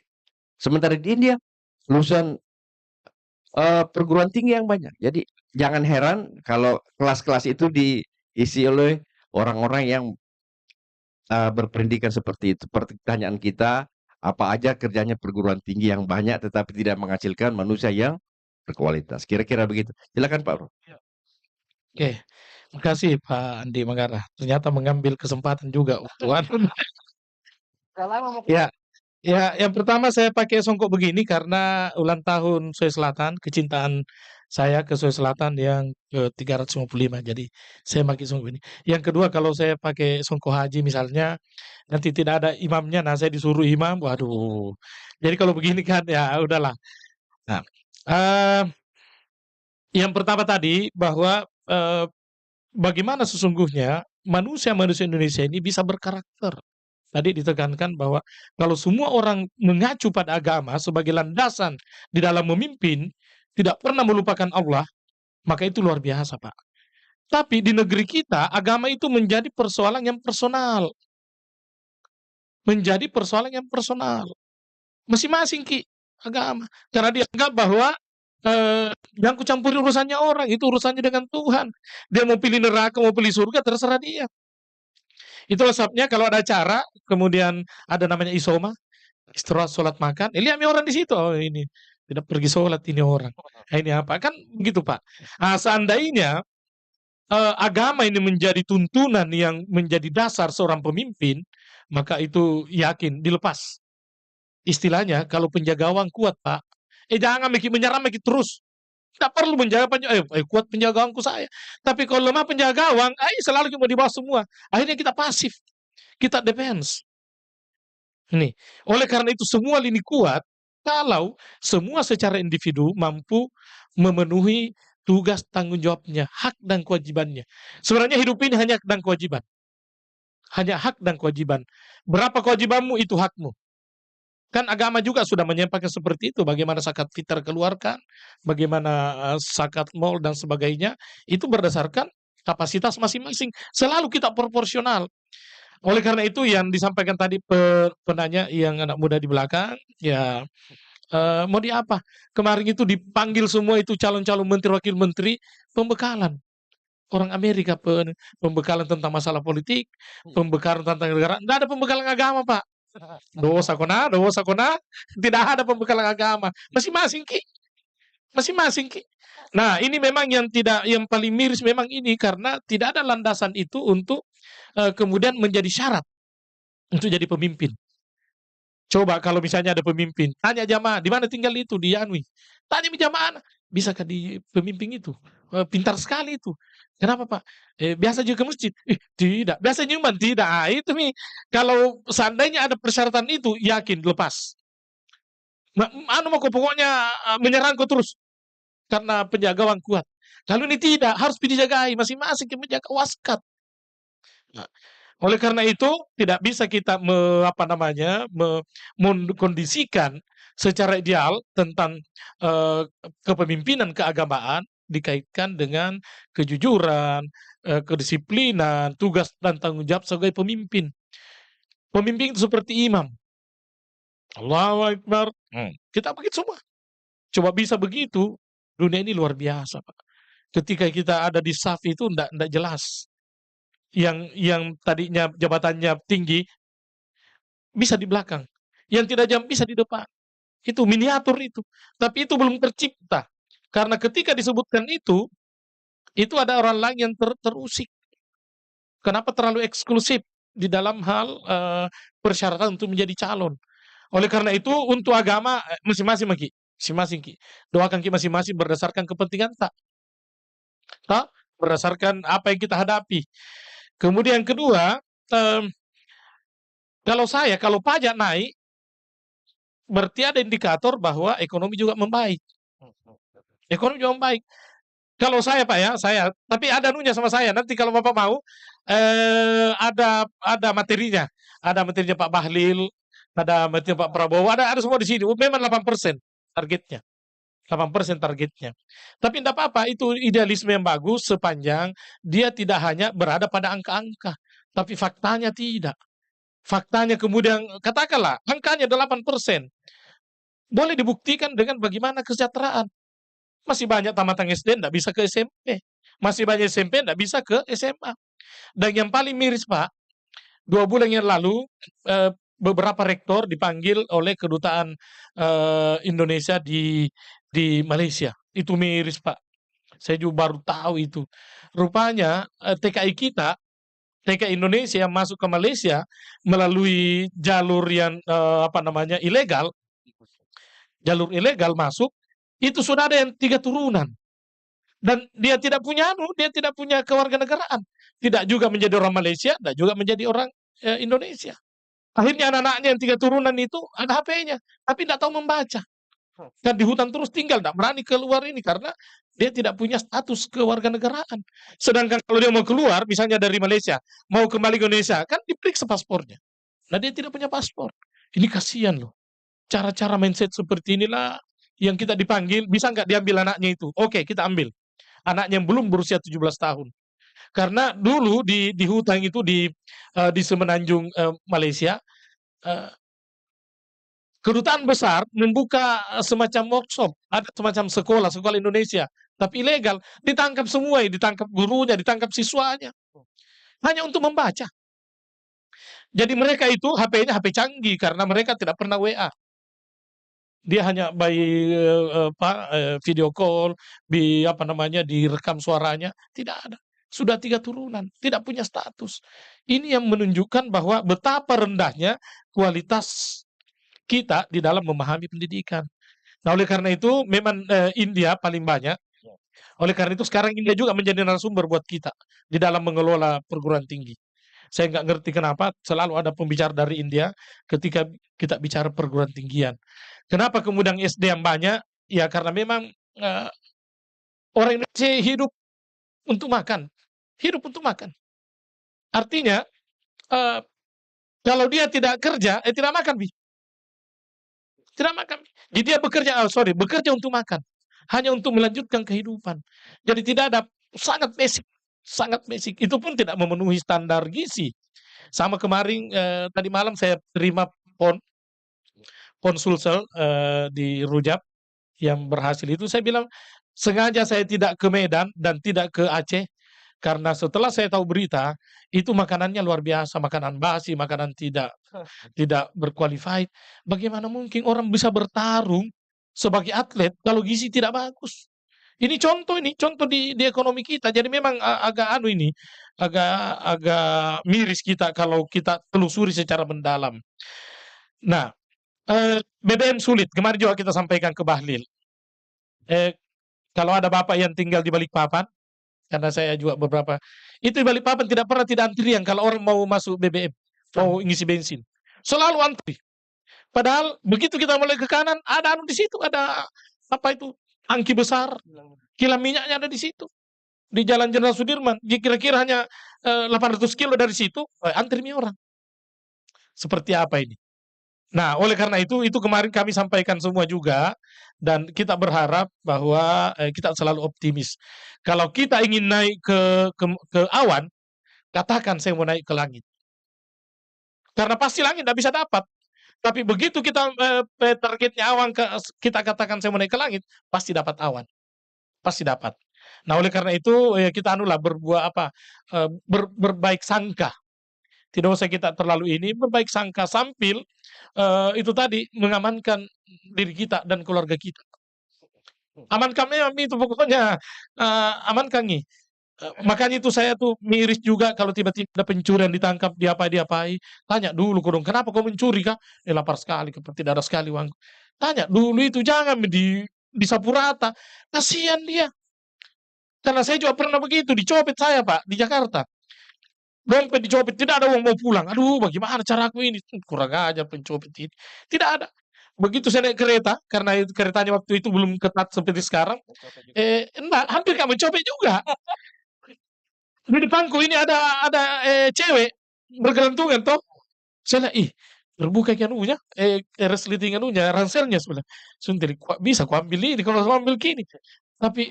Sementara di India lulusan perguruan tinggi yang banyak. Jadi jangan heran kalau kelas-kelas itu diisi oleh orang-orang yang berpendidikan seperti itu. Pertanyaan kita, apa aja kerjanya perguruan tinggi yang banyak tetapi tidak menghasilkan manusia yang berkualitas. Kira-kira begitu. Silakan Pak Bro. Oke, makasih Pak Andi Manggara. Ternyata mengambil kesempatan juga waktu Ya, yang pertama saya pakai songkok begini karena ulang tahun Sulawesi Selatan, kecintaan saya ke Sulawesi Selatan yang ke-355. Jadi saya pakai songkok ini. Yang kedua kalau saya pakai songkok haji misalnya nanti tidak ada imamnya, nah saya disuruh imam, waduh. Jadi kalau begini kan ya udahlah. Nah, yang pertama tadi bahwa bagaimana sesungguhnya manusia-manusia Indonesia ini bisa berkarakter. Tadi ditekankan bahwa kalau semua orang mengacu pada agama sebagai landasan di dalam memimpin, tidak pernah melupakan Allah, maka itu luar biasa, Pak. Tapi di negeri kita, agama itu menjadi persoalan yang personal. Menjadi persoalan yang personal. Masing-masing agama. Karena dianggap bahwa yang kucampuri urusannya orang, itu urusannya dengan Tuhan. Dia mau pilih neraka, mau pilih surga, terserah dia. Itulah sebabnya kalau ada acara, kemudian ada namanya isoma, istirahat sholat makan, lihat orang di situ, oh ini tidak pergi sholat ini orang. Nah, ini apa? Kan begitu Pak. Nah, seandainya agama ini menjadi tuntunan yang menjadi dasar seorang pemimpin, maka itu yakin dilepas. Istilahnya kalau penjaga gawang kuat Pak, jangan menyerang terus. Tidak perlu menjaga kuat penjaga gawangku saya. Tapi kalau lemah penjaga gawang, selalu cuma di bawah semua. Akhirnya kita pasif. Kita defense. Nih, oleh karena itu semua lini kuat kalau semua secara individu mampu memenuhi tugas tanggung jawabnya, hak dan kewajibannya. Sebenarnya hidup ini hanya hak dan kewajiban. Hanya hak dan kewajiban. Berapa kewajibanmu itu hakmu. Kan agama juga sudah menyampaikan seperti itu. Bagaimana zakat fitrah keluarkan, bagaimana zakat mal dan sebagainya. Itu berdasarkan kapasitas masing-masing. Selalu kita proporsional. Oleh karena itu yang disampaikan tadi penanya yang anak muda di belakang, ya mau di apa? Kemarin itu dipanggil semua itu calon-calon menteri, wakil menteri, pembekalan. Orang Amerika pembekalan tentang masalah politik, pembekalan tentang negara. Tidak ada pembekalan agama, Pak. Dosa kona, tidak ada pembekalan agama. Masing-masing Masing-masing Nah, ini memang yang paling miris memang ini karena tidak ada landasan itu untuk kemudian menjadi syarat untuk jadi pemimpin. Coba kalau misalnya ada pemimpin, tanya jamaah, di mana tinggal itu? Di Anui. Tanya jamaah, bisakah di pemimpin itu? Pintar sekali itu. Kenapa Pak? Biasa juga ke masjid? Tidak. Biasa nyumbang? Tidak. Itu nih. Kalau seandainya ada persyaratan itu, yakin lepas. Pokoknya menyerang kau terus. Karena penjagaan kuat. Kalau ini tidak, harus dijagai. Masing-masing yang menjaga waskat. Nah, oleh karena itu tidak bisa kita mengkondisikan secara ideal tentang kepemimpinan keagamaan dikaitkan dengan kejujuran, kedisiplinan, tugas dan tanggung jawab sebagai pemimpin. Pemimpin itu seperti imam. Allahu Akbar. Kita begitu semua. Coba bisa begitu, dunia ini luar biasa, Pak. Ketika kita ada di saf itu enggak jelas. Yang tadinya jabatannya tinggi bisa di belakang, yang tidak bisa di depan. Itu miniatur itu, tapi itu belum tercipta karena ketika disebutkan itu ada orang lain yang terusik. Kenapa terlalu eksklusif di dalam hal persyaratan untuk menjadi calon? Oleh karena itu untuk agama masing-masing Ki, doakan Ki masing-masing berdasarkan kepentingan tak berdasarkan apa yang kita hadapi. Kemudian kedua, kalau pajak naik, berarti ada indikator bahwa ekonomi juga membaik. Ekonomi juga membaik. Kalau saya Pak ya, tapi ada anunya sama saya. Nanti kalau Bapak mau, ada materinya. Ada materinya Pak Bahlil, ada materinya Pak Prabowo, ada semua di sini. Memang 8% targetnya. 8% targetnya. Tapi tidak apa-apa, itu idealisme yang bagus sepanjang dia tidak hanya berada pada angka-angka, tapi faktanya tidak. Faktanya kemudian katakanlah angkanya 8%. Boleh dibuktikan dengan bagaimana kesejahteraan. Masih banyak tamatan SD tidak bisa ke SMP. Masih banyak SMP tidak bisa ke SMA. Dan yang paling miris Pak, 2 bulan yang lalu beberapa rektor dipanggil oleh kedutaan Indonesia di Malaysia. Itu miris Pak. Saya juga baru tahu itu. Rupanya TKI Indonesia yang masuk ke Malaysia melalui jalur yang ilegal, jalur ilegal masuk, itu sudah ada yang 3 turunan. Dan dia tidak punya kewarganegaraan. Tidak juga menjadi orang Malaysia, tidak juga menjadi orang Indonesia. Akhirnya anak-anaknya yang 3 turunan itu ada HP-nya, tapi tidak tahu membaca. Dan di hutan terus tinggal, tidak berani keluar ini karena dia tidak punya status kewarganegaraan. Sedangkan kalau dia mau keluar, misalnya dari Malaysia, mau kembali ke Indonesia, kan diperiksa paspornya. Nah dia tidak punya paspor. Ini kasihan loh. Cara-cara mindset seperti inilah yang kita dipanggil, bisa nggak diambil anaknya itu? Oke, kita ambil. Anaknya yang belum berusia 17 tahun. Karena dulu di hutan itu di Semenanjung Malaysia, kedutaan besar membuka semacam workshop, ada semacam sekolah Indonesia, tapi ilegal, ditangkap semua, ditangkap gurunya, ditangkap siswanya, hanya untuk membaca. Jadi mereka itu HP-nya HP canggih karena mereka tidak pernah WA. Dia hanya by video call, direkam suaranya, tidak ada. Sudah 3 turunan, tidak punya status. Ini yang menunjukkan bahwa betapa rendahnya kualitas kita di dalam memahami pendidikan. Nah, oleh karena itu memang India paling banyak. Oleh karena itu sekarang India juga menjadi narasumber buat kita di dalam mengelola perguruan tinggi. Saya nggak ngerti kenapa selalu ada pembicara dari India ketika kita bicara perguruan tinggian. Kenapa kemudian SD yang banyak? Ya karena memang orang Indonesia hidup untuk makan. Hidup untuk makan. Artinya kalau dia tidak kerja, tidak makan. Tidak makan. Jadi dia bekerja untuk makan. Hanya untuk melanjutkan kehidupan. Jadi tidak ada, sangat basic. Sangat basic. Itu pun tidak memenuhi standar gizi. Sama kemarin, tadi malam saya terima Sulsel di Rujab yang berhasil itu. Saya bilang, sengaja saya tidak ke Medan dan tidak ke Aceh. Karena setelah saya tahu berita, itu makanannya luar biasa, makanan basi, makanan tidak berqualified. Bagaimana mungkin orang bisa bertarung sebagai atlet kalau gizi tidak bagus? Ini contoh di ekonomi kita. Jadi memang agak miris kita kalau kita telusuri secara mendalam. Nah, BBM sulit. Kemarin juga kita sampaikan ke Bahlil. Kalau ada bapak yang tinggal di Balikpapan, karena saya juga beberapa, itu di Balikpapan tidak pernah tidak antrian kalau orang mau masuk BBM, mau ngisi bensin. Selalu antri. Padahal begitu kita mulai ke kanan, ada anu di situ, ada apa itu, tangki besar, kilang minyaknya ada di situ. Di Jalan Jenderal Sudirman, kira-kira hanya 800 kilo dari situ, antri orang. Seperti apa ini? Nah, oleh karena itu kemarin kami sampaikan semua juga, dan kita berharap bahwa kita selalu optimis. Kalau kita ingin naik ke awan, katakan saya mau naik ke langit. Karena pasti langit tidak bisa dapat. Tapi begitu kita targetnya awan, kita katakan saya mau naik ke langit, pasti dapat awan. Pasti dapat. Nah, oleh karena itu kita berbuat berbaik sangka. Tidak usah kita terlalu ini, berbaik sangka sambil itu tadi mengamankan diri kita dan keluarga kita. Amankan itu pokoknya, amankan nih. Makanya itu saya tuh miris juga kalau tiba-tiba ada pencurian ditangkap, diapai. Tanya dulu dong, kenapa kau mencuri kah? Lapar sekali, tidak ada sekali uang. Tanya dulu itu, jangan disapu rata. Kasihan dia. Karena saya juga pernah begitu, dicopet saya Pak, di Jakarta. Dompet dicopet, tidak ada uang mau pulang. Aduh, bagaimana caraku ini? Kurang ajar pencopet ini. Tidak ada. Begitu saya naik kereta, karena keretanya waktu itu belum ketat seperti sekarang. Enggak, hampir gak mencopet juga. Di depanku ini ada cewek bergelantungan toh. Saya lihat, terbuka kan anunya, resleting anunya, ranselnya sebelah. Suntik, kok bisa ku ambil ini kalau aku ambil gini. Tapi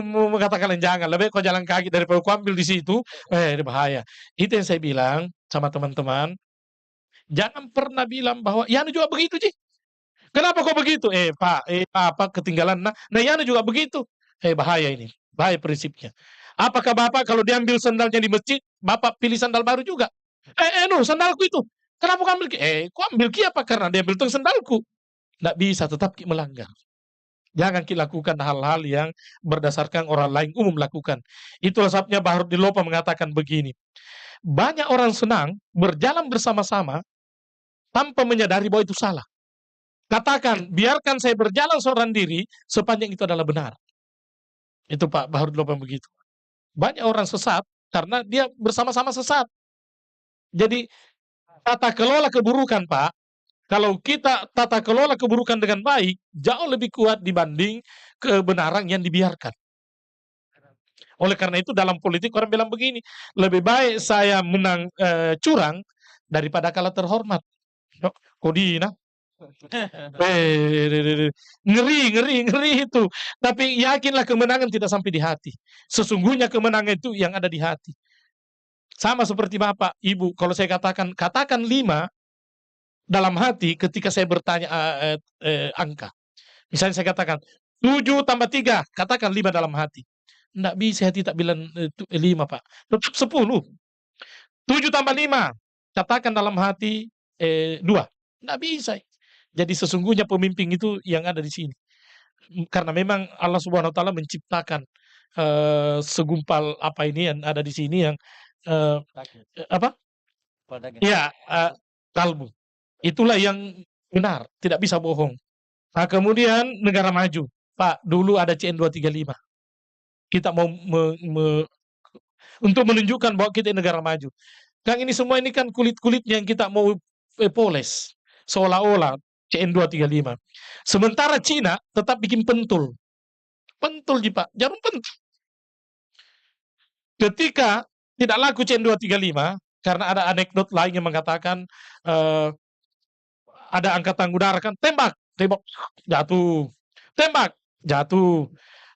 mau mengatakan jangan, lebih kau jalan kaki daripada ku ambil di situ, ini bahaya. Itu yang saya bilang sama teman-teman, jangan pernah bilang bahwa Yana juga begitu, Ji. Kenapa kok begitu? Pak, ketinggalan. Nah, Yana juga begitu. Bahaya ini, bahaya prinsipnya. Apakah Bapak kalau diambil sandalnya di masjid, Bapak pilih sandal baru juga? Sandalku itu. Kenapa kau ambil? Ku ambil apa? Karena dia ambil sandalku. Tidak bisa, tetap melanggar. Jangan kita lakukan hal-hal yang berdasarkan orang lain umum lakukan. Itulah sebabnya Baharudin Lopa mengatakan begini. Banyak orang senang berjalan bersama-sama tanpa menyadari bahwa itu salah. Katakan, biarkan saya berjalan seorang diri sepanjang itu adalah benar. Itu Pak Baharudin Lopa begitu. Banyak orang sesat karena dia bersama-sama sesat. Jadi tata kelola keburukan Pak, kalau kita tata kelola keburukan dengan baik, jauh lebih kuat dibanding kebenaran yang dibiarkan. Oleh karena itu dalam politik orang bilang begini, lebih baik saya menang curang daripada kalah terhormat. Kodina. Ngeri itu. Tapi yakinlah kemenangan tidak sampai di hati. Sesungguhnya kemenangan itu yang ada di hati. Sama seperti Bapak, Ibu, kalau saya katakan 5 dalam hati ketika saya bertanya angka. Misalnya saya katakan 7 tambah 3, katakan 5 dalam hati. Tidak bisa hati tak bilang 5 Pak. Tetap 10. 7 tambah 5, katakan dalam hati 2. Tidak bisa. Jadi sesungguhnya pemimpin itu yang ada di sini. Karena memang Allah Subhanahu wa taala menciptakan segumpal apa ini yang ada di sini yang kalbu. Itulah yang benar, tidak bisa bohong. Nah, kemudian negara maju. Pak, dulu ada CN 235. Kita mau untuk menunjukkan bahwa kita negara maju. Kang ini semua ini kan kulit-kulitnya yang kita mau poles. Seolah-olah CN 235. Sementara Cina tetap bikin pentul. Pentul, Pak. Jarum pentul. Ketika tidak laku CN 235, karena ada anekdot lain yang mengatakan ada angkatan udara kan, tembak, jatuh. Tembak, jatuh.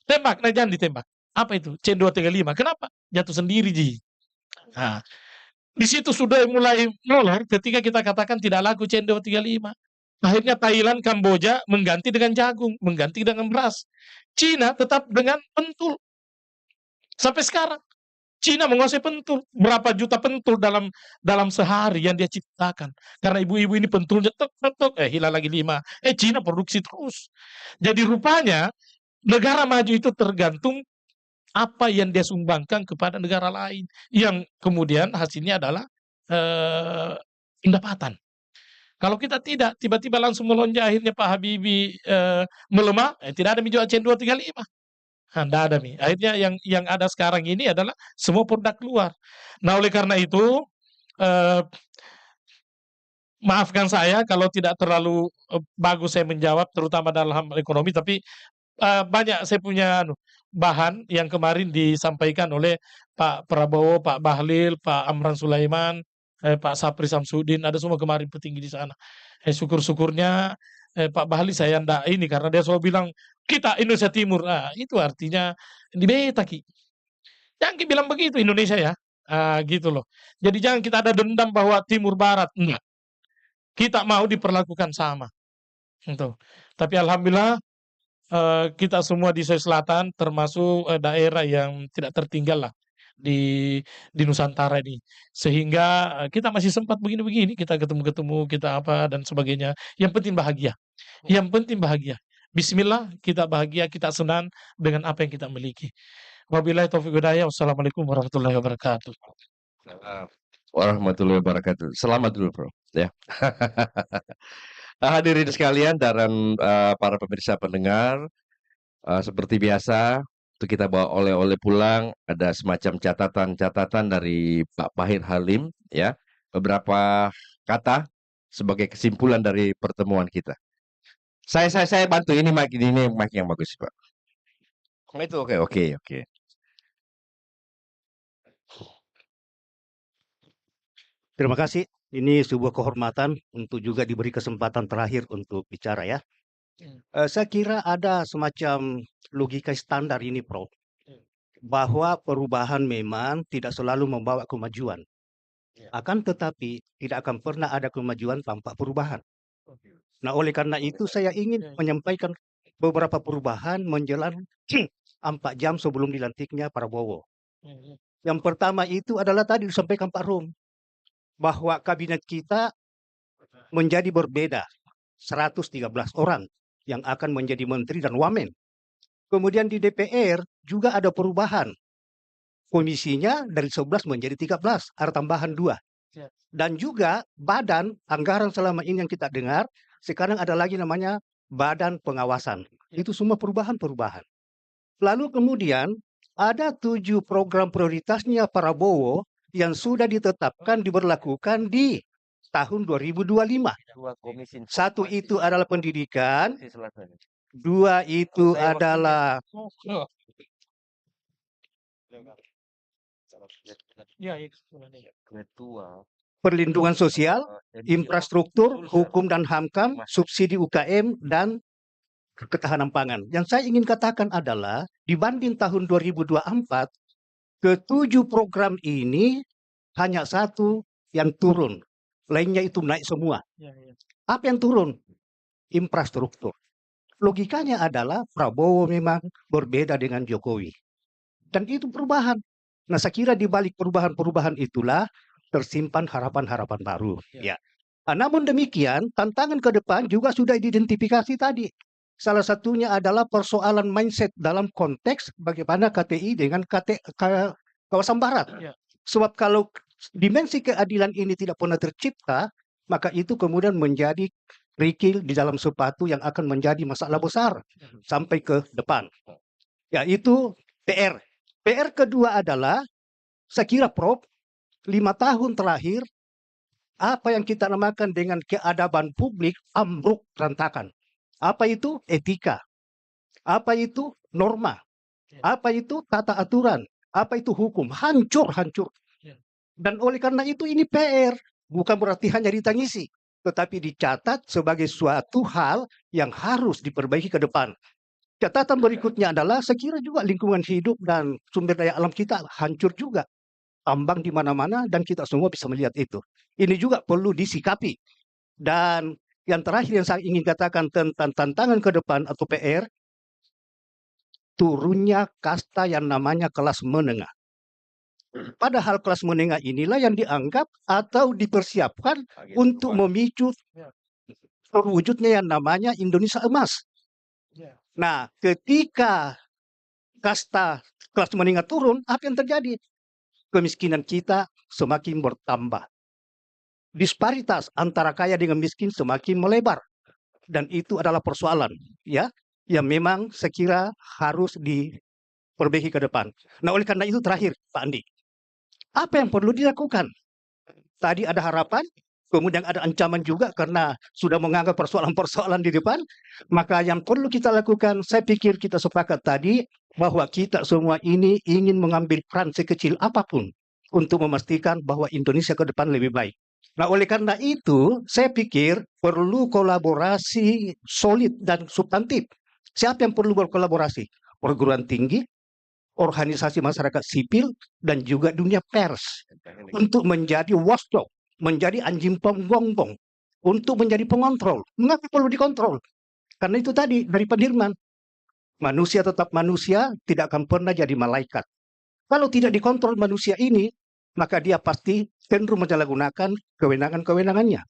Tembak, nah jangan ditembak. Apa itu? CN 235. Kenapa? Jatuh sendiri, Ji. Nah, di situ sudah mulai molor ketika kita katakan tidak laku CN 235. Akhirnya Thailand, Kamboja mengganti dengan jagung, mengganti dengan beras. Cina tetap dengan pentul. Sampai sekarang Cina menguasai pentul. Berapa juta pentul dalam sehari yang dia ciptakan. Karena ibu-ibu ini pentulnya hilang lagi 5. Cina produksi terus. Jadi rupanya negara maju itu tergantung apa yang dia sumbangkan kepada negara lain. Yang kemudian hasilnya adalah pendapatan. Kalau kita tidak, tiba-tiba langsung melonjak, akhirnya Pak Habibie melemah, tidak ada juga ACN 235. Tidak ada nih. Akhirnya yang ada sekarang ini adalah semua produk keluar. Nah, oleh karena itu, maafkan saya kalau tidak terlalu bagus saya menjawab, terutama dalam hal ekonomi, tapi banyak saya punya bahan yang kemarin disampaikan oleh Pak Prabowo, Pak Bahlil, Pak Amran Sulaiman, Pak Sapri Samsudin, ada semua kemarin petinggi di sana. Syukur-syukurnya Pak Bahlil saya ndak ini karena dia selalu bilang kita Indonesia Timur. Nah, itu artinya di beta Ki. Jangan bilang begitu Indonesia ya. Gitu loh. Jadi jangan kita ada dendam bahwa Timur Barat. Enggak. Kita mau diperlakukan sama. Gitu. Tapi alhamdulillah kita semua di Sulawesi Selatan termasuk daerah yang tidak tertinggal lah di Nusantara ini, sehingga kita masih sempat begini-begini, kita ketemu-ketemu, kita apa dan sebagainya. Yang penting bahagia, yang penting bahagia. Bismillah, kita bahagia, kita senang dengan apa yang kita miliki. Wabillahi taufiq hidayah. Wassalamualaikum warahmatullahi wabarakatuh. Warahmatullahi wabarakatuh. Selamat dulu, Bro. Ya. Hadirin sekalian dan para pemirsa pendengar, seperti biasa, untuk kita bawa oleh-oleh pulang, ada semacam catatan-catatan dari Pak Pahit Halim, ya, beberapa kata sebagai kesimpulan dari pertemuan kita. Saya bantu ini mic yang bagus, Pak. Itu oke. Terima kasih. Ini sebuah kehormatan untuk juga diberi kesempatan terakhir untuk bicara ya. Saya kira ada semacam logika standar ini, Prof. Bahwa perubahan memang tidak selalu membawa kemajuan. Akan tetapi tidak akan pernah ada kemajuan tanpa perubahan. Nah, oleh karena itu saya ingin menyampaikan beberapa perubahan menjelang 4 jam sebelum dilantiknya Prabowo. Yang pertama itu adalah tadi disampaikan Pak Rum, bahwa kabinet kita menjadi berbeda. 113 orang yang akan menjadi menteri dan wamen. Kemudian di DPR juga ada perubahan. Komisinya dari 11 menjadi 13, ada tambahan 2. Dan juga badan anggaran selama ini yang kita dengar, sekarang ada lagi namanya badan pengawasan. Itu semua perubahan-perubahan. Lalu kemudian ada 7 program prioritasnya Prabowo yang sudah ditetapkan diberlakukan di tahun 2025. Satu itu adalah pendidikan, 2 itu adalah perlindungan sosial, infrastruktur, hukum dan HAM, subsidi UKM, dan ketahanan pangan. Yang saya ingin katakan adalah dibanding tahun 2024, ke-7 program ini hanya 1 yang turun. Lainnya itu naik semua. Apa yang turun? Infrastruktur. Logikanya adalah Prabowo memang berbeda dengan Jokowi. Dan itu perubahan. Nah, saya kira di balik perubahan-perubahan itulah tersimpan harapan-harapan baru. Ya. Namun demikian, tantangan ke depan juga sudah diidentifikasi tadi. Salah satunya adalah persoalan mindset dalam konteks bagaimana KTI dengan kawasan Barat. Sebab kalau dimensi keadilan ini tidak pernah tercipta, maka itu kemudian menjadi kerikil di dalam sepatu yang akan menjadi masalah besar sampai ke depan. Ya, itu PR. PR kedua adalah, saya kira Prof, 5 tahun terakhir, apa yang kita namakan dengan keadaban publik ambruk berantakan. Apa itu? Etika. Apa itu? Norma. Apa itu? Tata aturan. Apa itu? Hukum. Hancur. Dan oleh karena itu ini PR. Bukan berarti hanya ditangisi. Tetapi dicatat sebagai suatu hal yang harus diperbaiki ke depan. Catatan berikutnya adalah saya kira juga lingkungan hidup dan sumber daya alam kita hancur juga. Tambang di mana-mana dan kita semua bisa melihat itu. Ini juga perlu disikapi. Dan yang terakhir yang saya ingin katakan tentang tantangan ke depan atau PR, turunnya kasta yang namanya kelas menengah. Padahal kelas menengah inilah yang dianggap atau dipersiapkan untuk memicu terwujudnya yang namanya Indonesia emas. Nah, ketika kasta kelas menengah turun, apa yang terjadi? Kemiskinan kita semakin bertambah. disparitas antara kaya dengan miskin semakin melebar. Dan itu adalah persoalan ya yang memang saya kira harus diperbaiki ke depan. Nah, oleh karena itu terakhir Pak Andi, apa yang perlu dilakukan? Tadi ada harapan, kemudian ada ancaman juga karena sudah menganggap persoalan-persoalan di depan. Maka yang perlu kita lakukan, saya pikir kita sepakat tadi bahwa kita semua ini ingin mengambil peran sekecil apapun untuk memastikan bahwa Indonesia ke depan lebih baik. Nah, oleh karena itu, saya pikir perlu kolaborasi solid dan substantif. Siapa yang perlu berkolaborasi? Perguruan tinggi, organisasi masyarakat sipil, dan juga dunia pers. Untuk menjadi watchdog, menjadi anjing penggonggong, untuk menjadi pengontrol. Mengapa perlu dikontrol? Karena itu tadi dari Pak Dirman, manusia tetap manusia, tidak akan pernah jadi malaikat. Kalau tidak dikontrol manusia ini, maka dia pasti cenderung menyalahgunakan kewenangan-kewenangannya.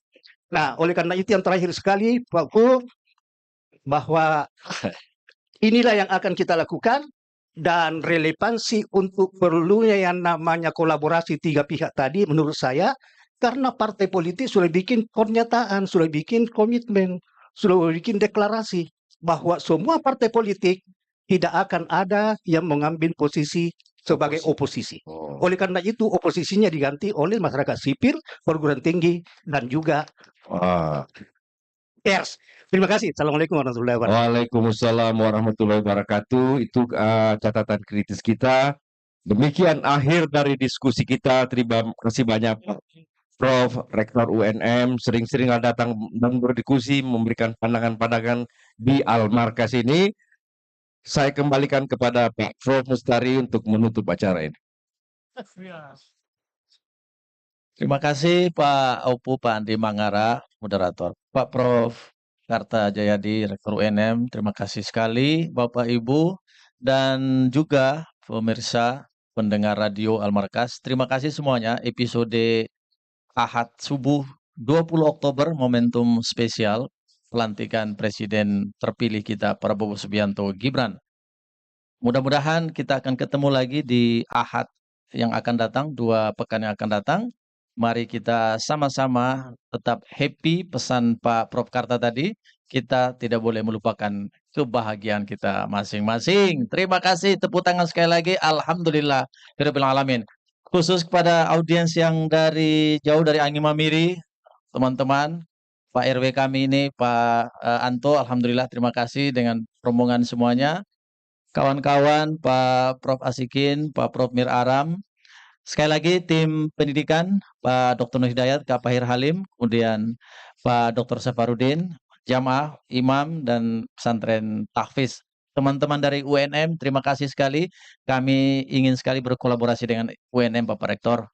Nah, oleh karena itu yang terakhir sekali, Pak Gu, bahwa inilah yang akan kita lakukan dan relevansi untuk perlunya yang namanya kolaborasi tiga pihak tadi menurut saya, karena partai politik sudah bikin pernyataan, sudah bikin komitmen, sudah bikin deklarasi bahwa semua partai politik tidak akan ada yang mengambil posisi sebagai oposisi. Oleh karena itu oposisinya diganti oleh masyarakat sipil, perguruan tinggi, dan juga pers. Terima kasih. Assalamualaikum warahmatullahi wabarakatuh. Waalaikumsalam warahmatullahi wabarakatuh. Itu catatan kritis kita. Demikian akhir dari diskusi kita. Terima kasih banyak Prof. Rektor UNM. Sering-sering datang dan berdiskusi, memberikan pandangan-pandangan di Al-Markas ini. Saya kembalikan kepada Pak Prof. Mustari untuk menutup acara ini. Terima kasih Pak Aupu, Pak Andi Mangara, moderator. Pak Prof. Karta Jayadi, Rektor UNM, terima kasih sekali Bapak Ibu dan juga pemirsa pendengar radio Al-Markas. Terima kasih semuanya. Episode Ahad subuh 20 Oktober momentum spesial pelantikan Presiden terpilih kita Prabowo Subianto Gibran. Mudah-mudahan kita akan ketemu lagi di Ahad yang akan datang, 2 pekan yang akan datang. Mari kita sama-sama tetap happy, pesan Pak Prof. Karta tadi, kita tidak boleh melupakan kebahagiaan kita masing-masing. Terima kasih, tepuk tangan sekali lagi. Alhamdulillah, Rabbil Alamin. Khusus kepada audiens yang dari jauh dari Angin Mamiri, teman-teman, Pak RW kami ini, Pak Anto, Alhamdulillah terima kasih dengan rombongan semuanya. Kawan-kawan, Pak Prof. Asikin, Pak Prof. Mir Aram, sekali lagi tim pendidikan, Pak Dr. Nur Hidayat, Kak Pahir Halim, kemudian Pak Dr. Safarudin, jamaah, imam, dan pesantren tahfiz. Teman-teman dari UNM, terima kasih sekali. Kami ingin sekali berkolaborasi dengan UNM, Bapak Rektor.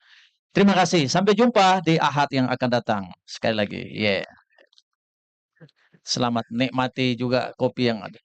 Terima kasih. Sampai jumpa di Ahad yang akan datang. Sekali lagi, Selamat nikmati juga kopi yang ada.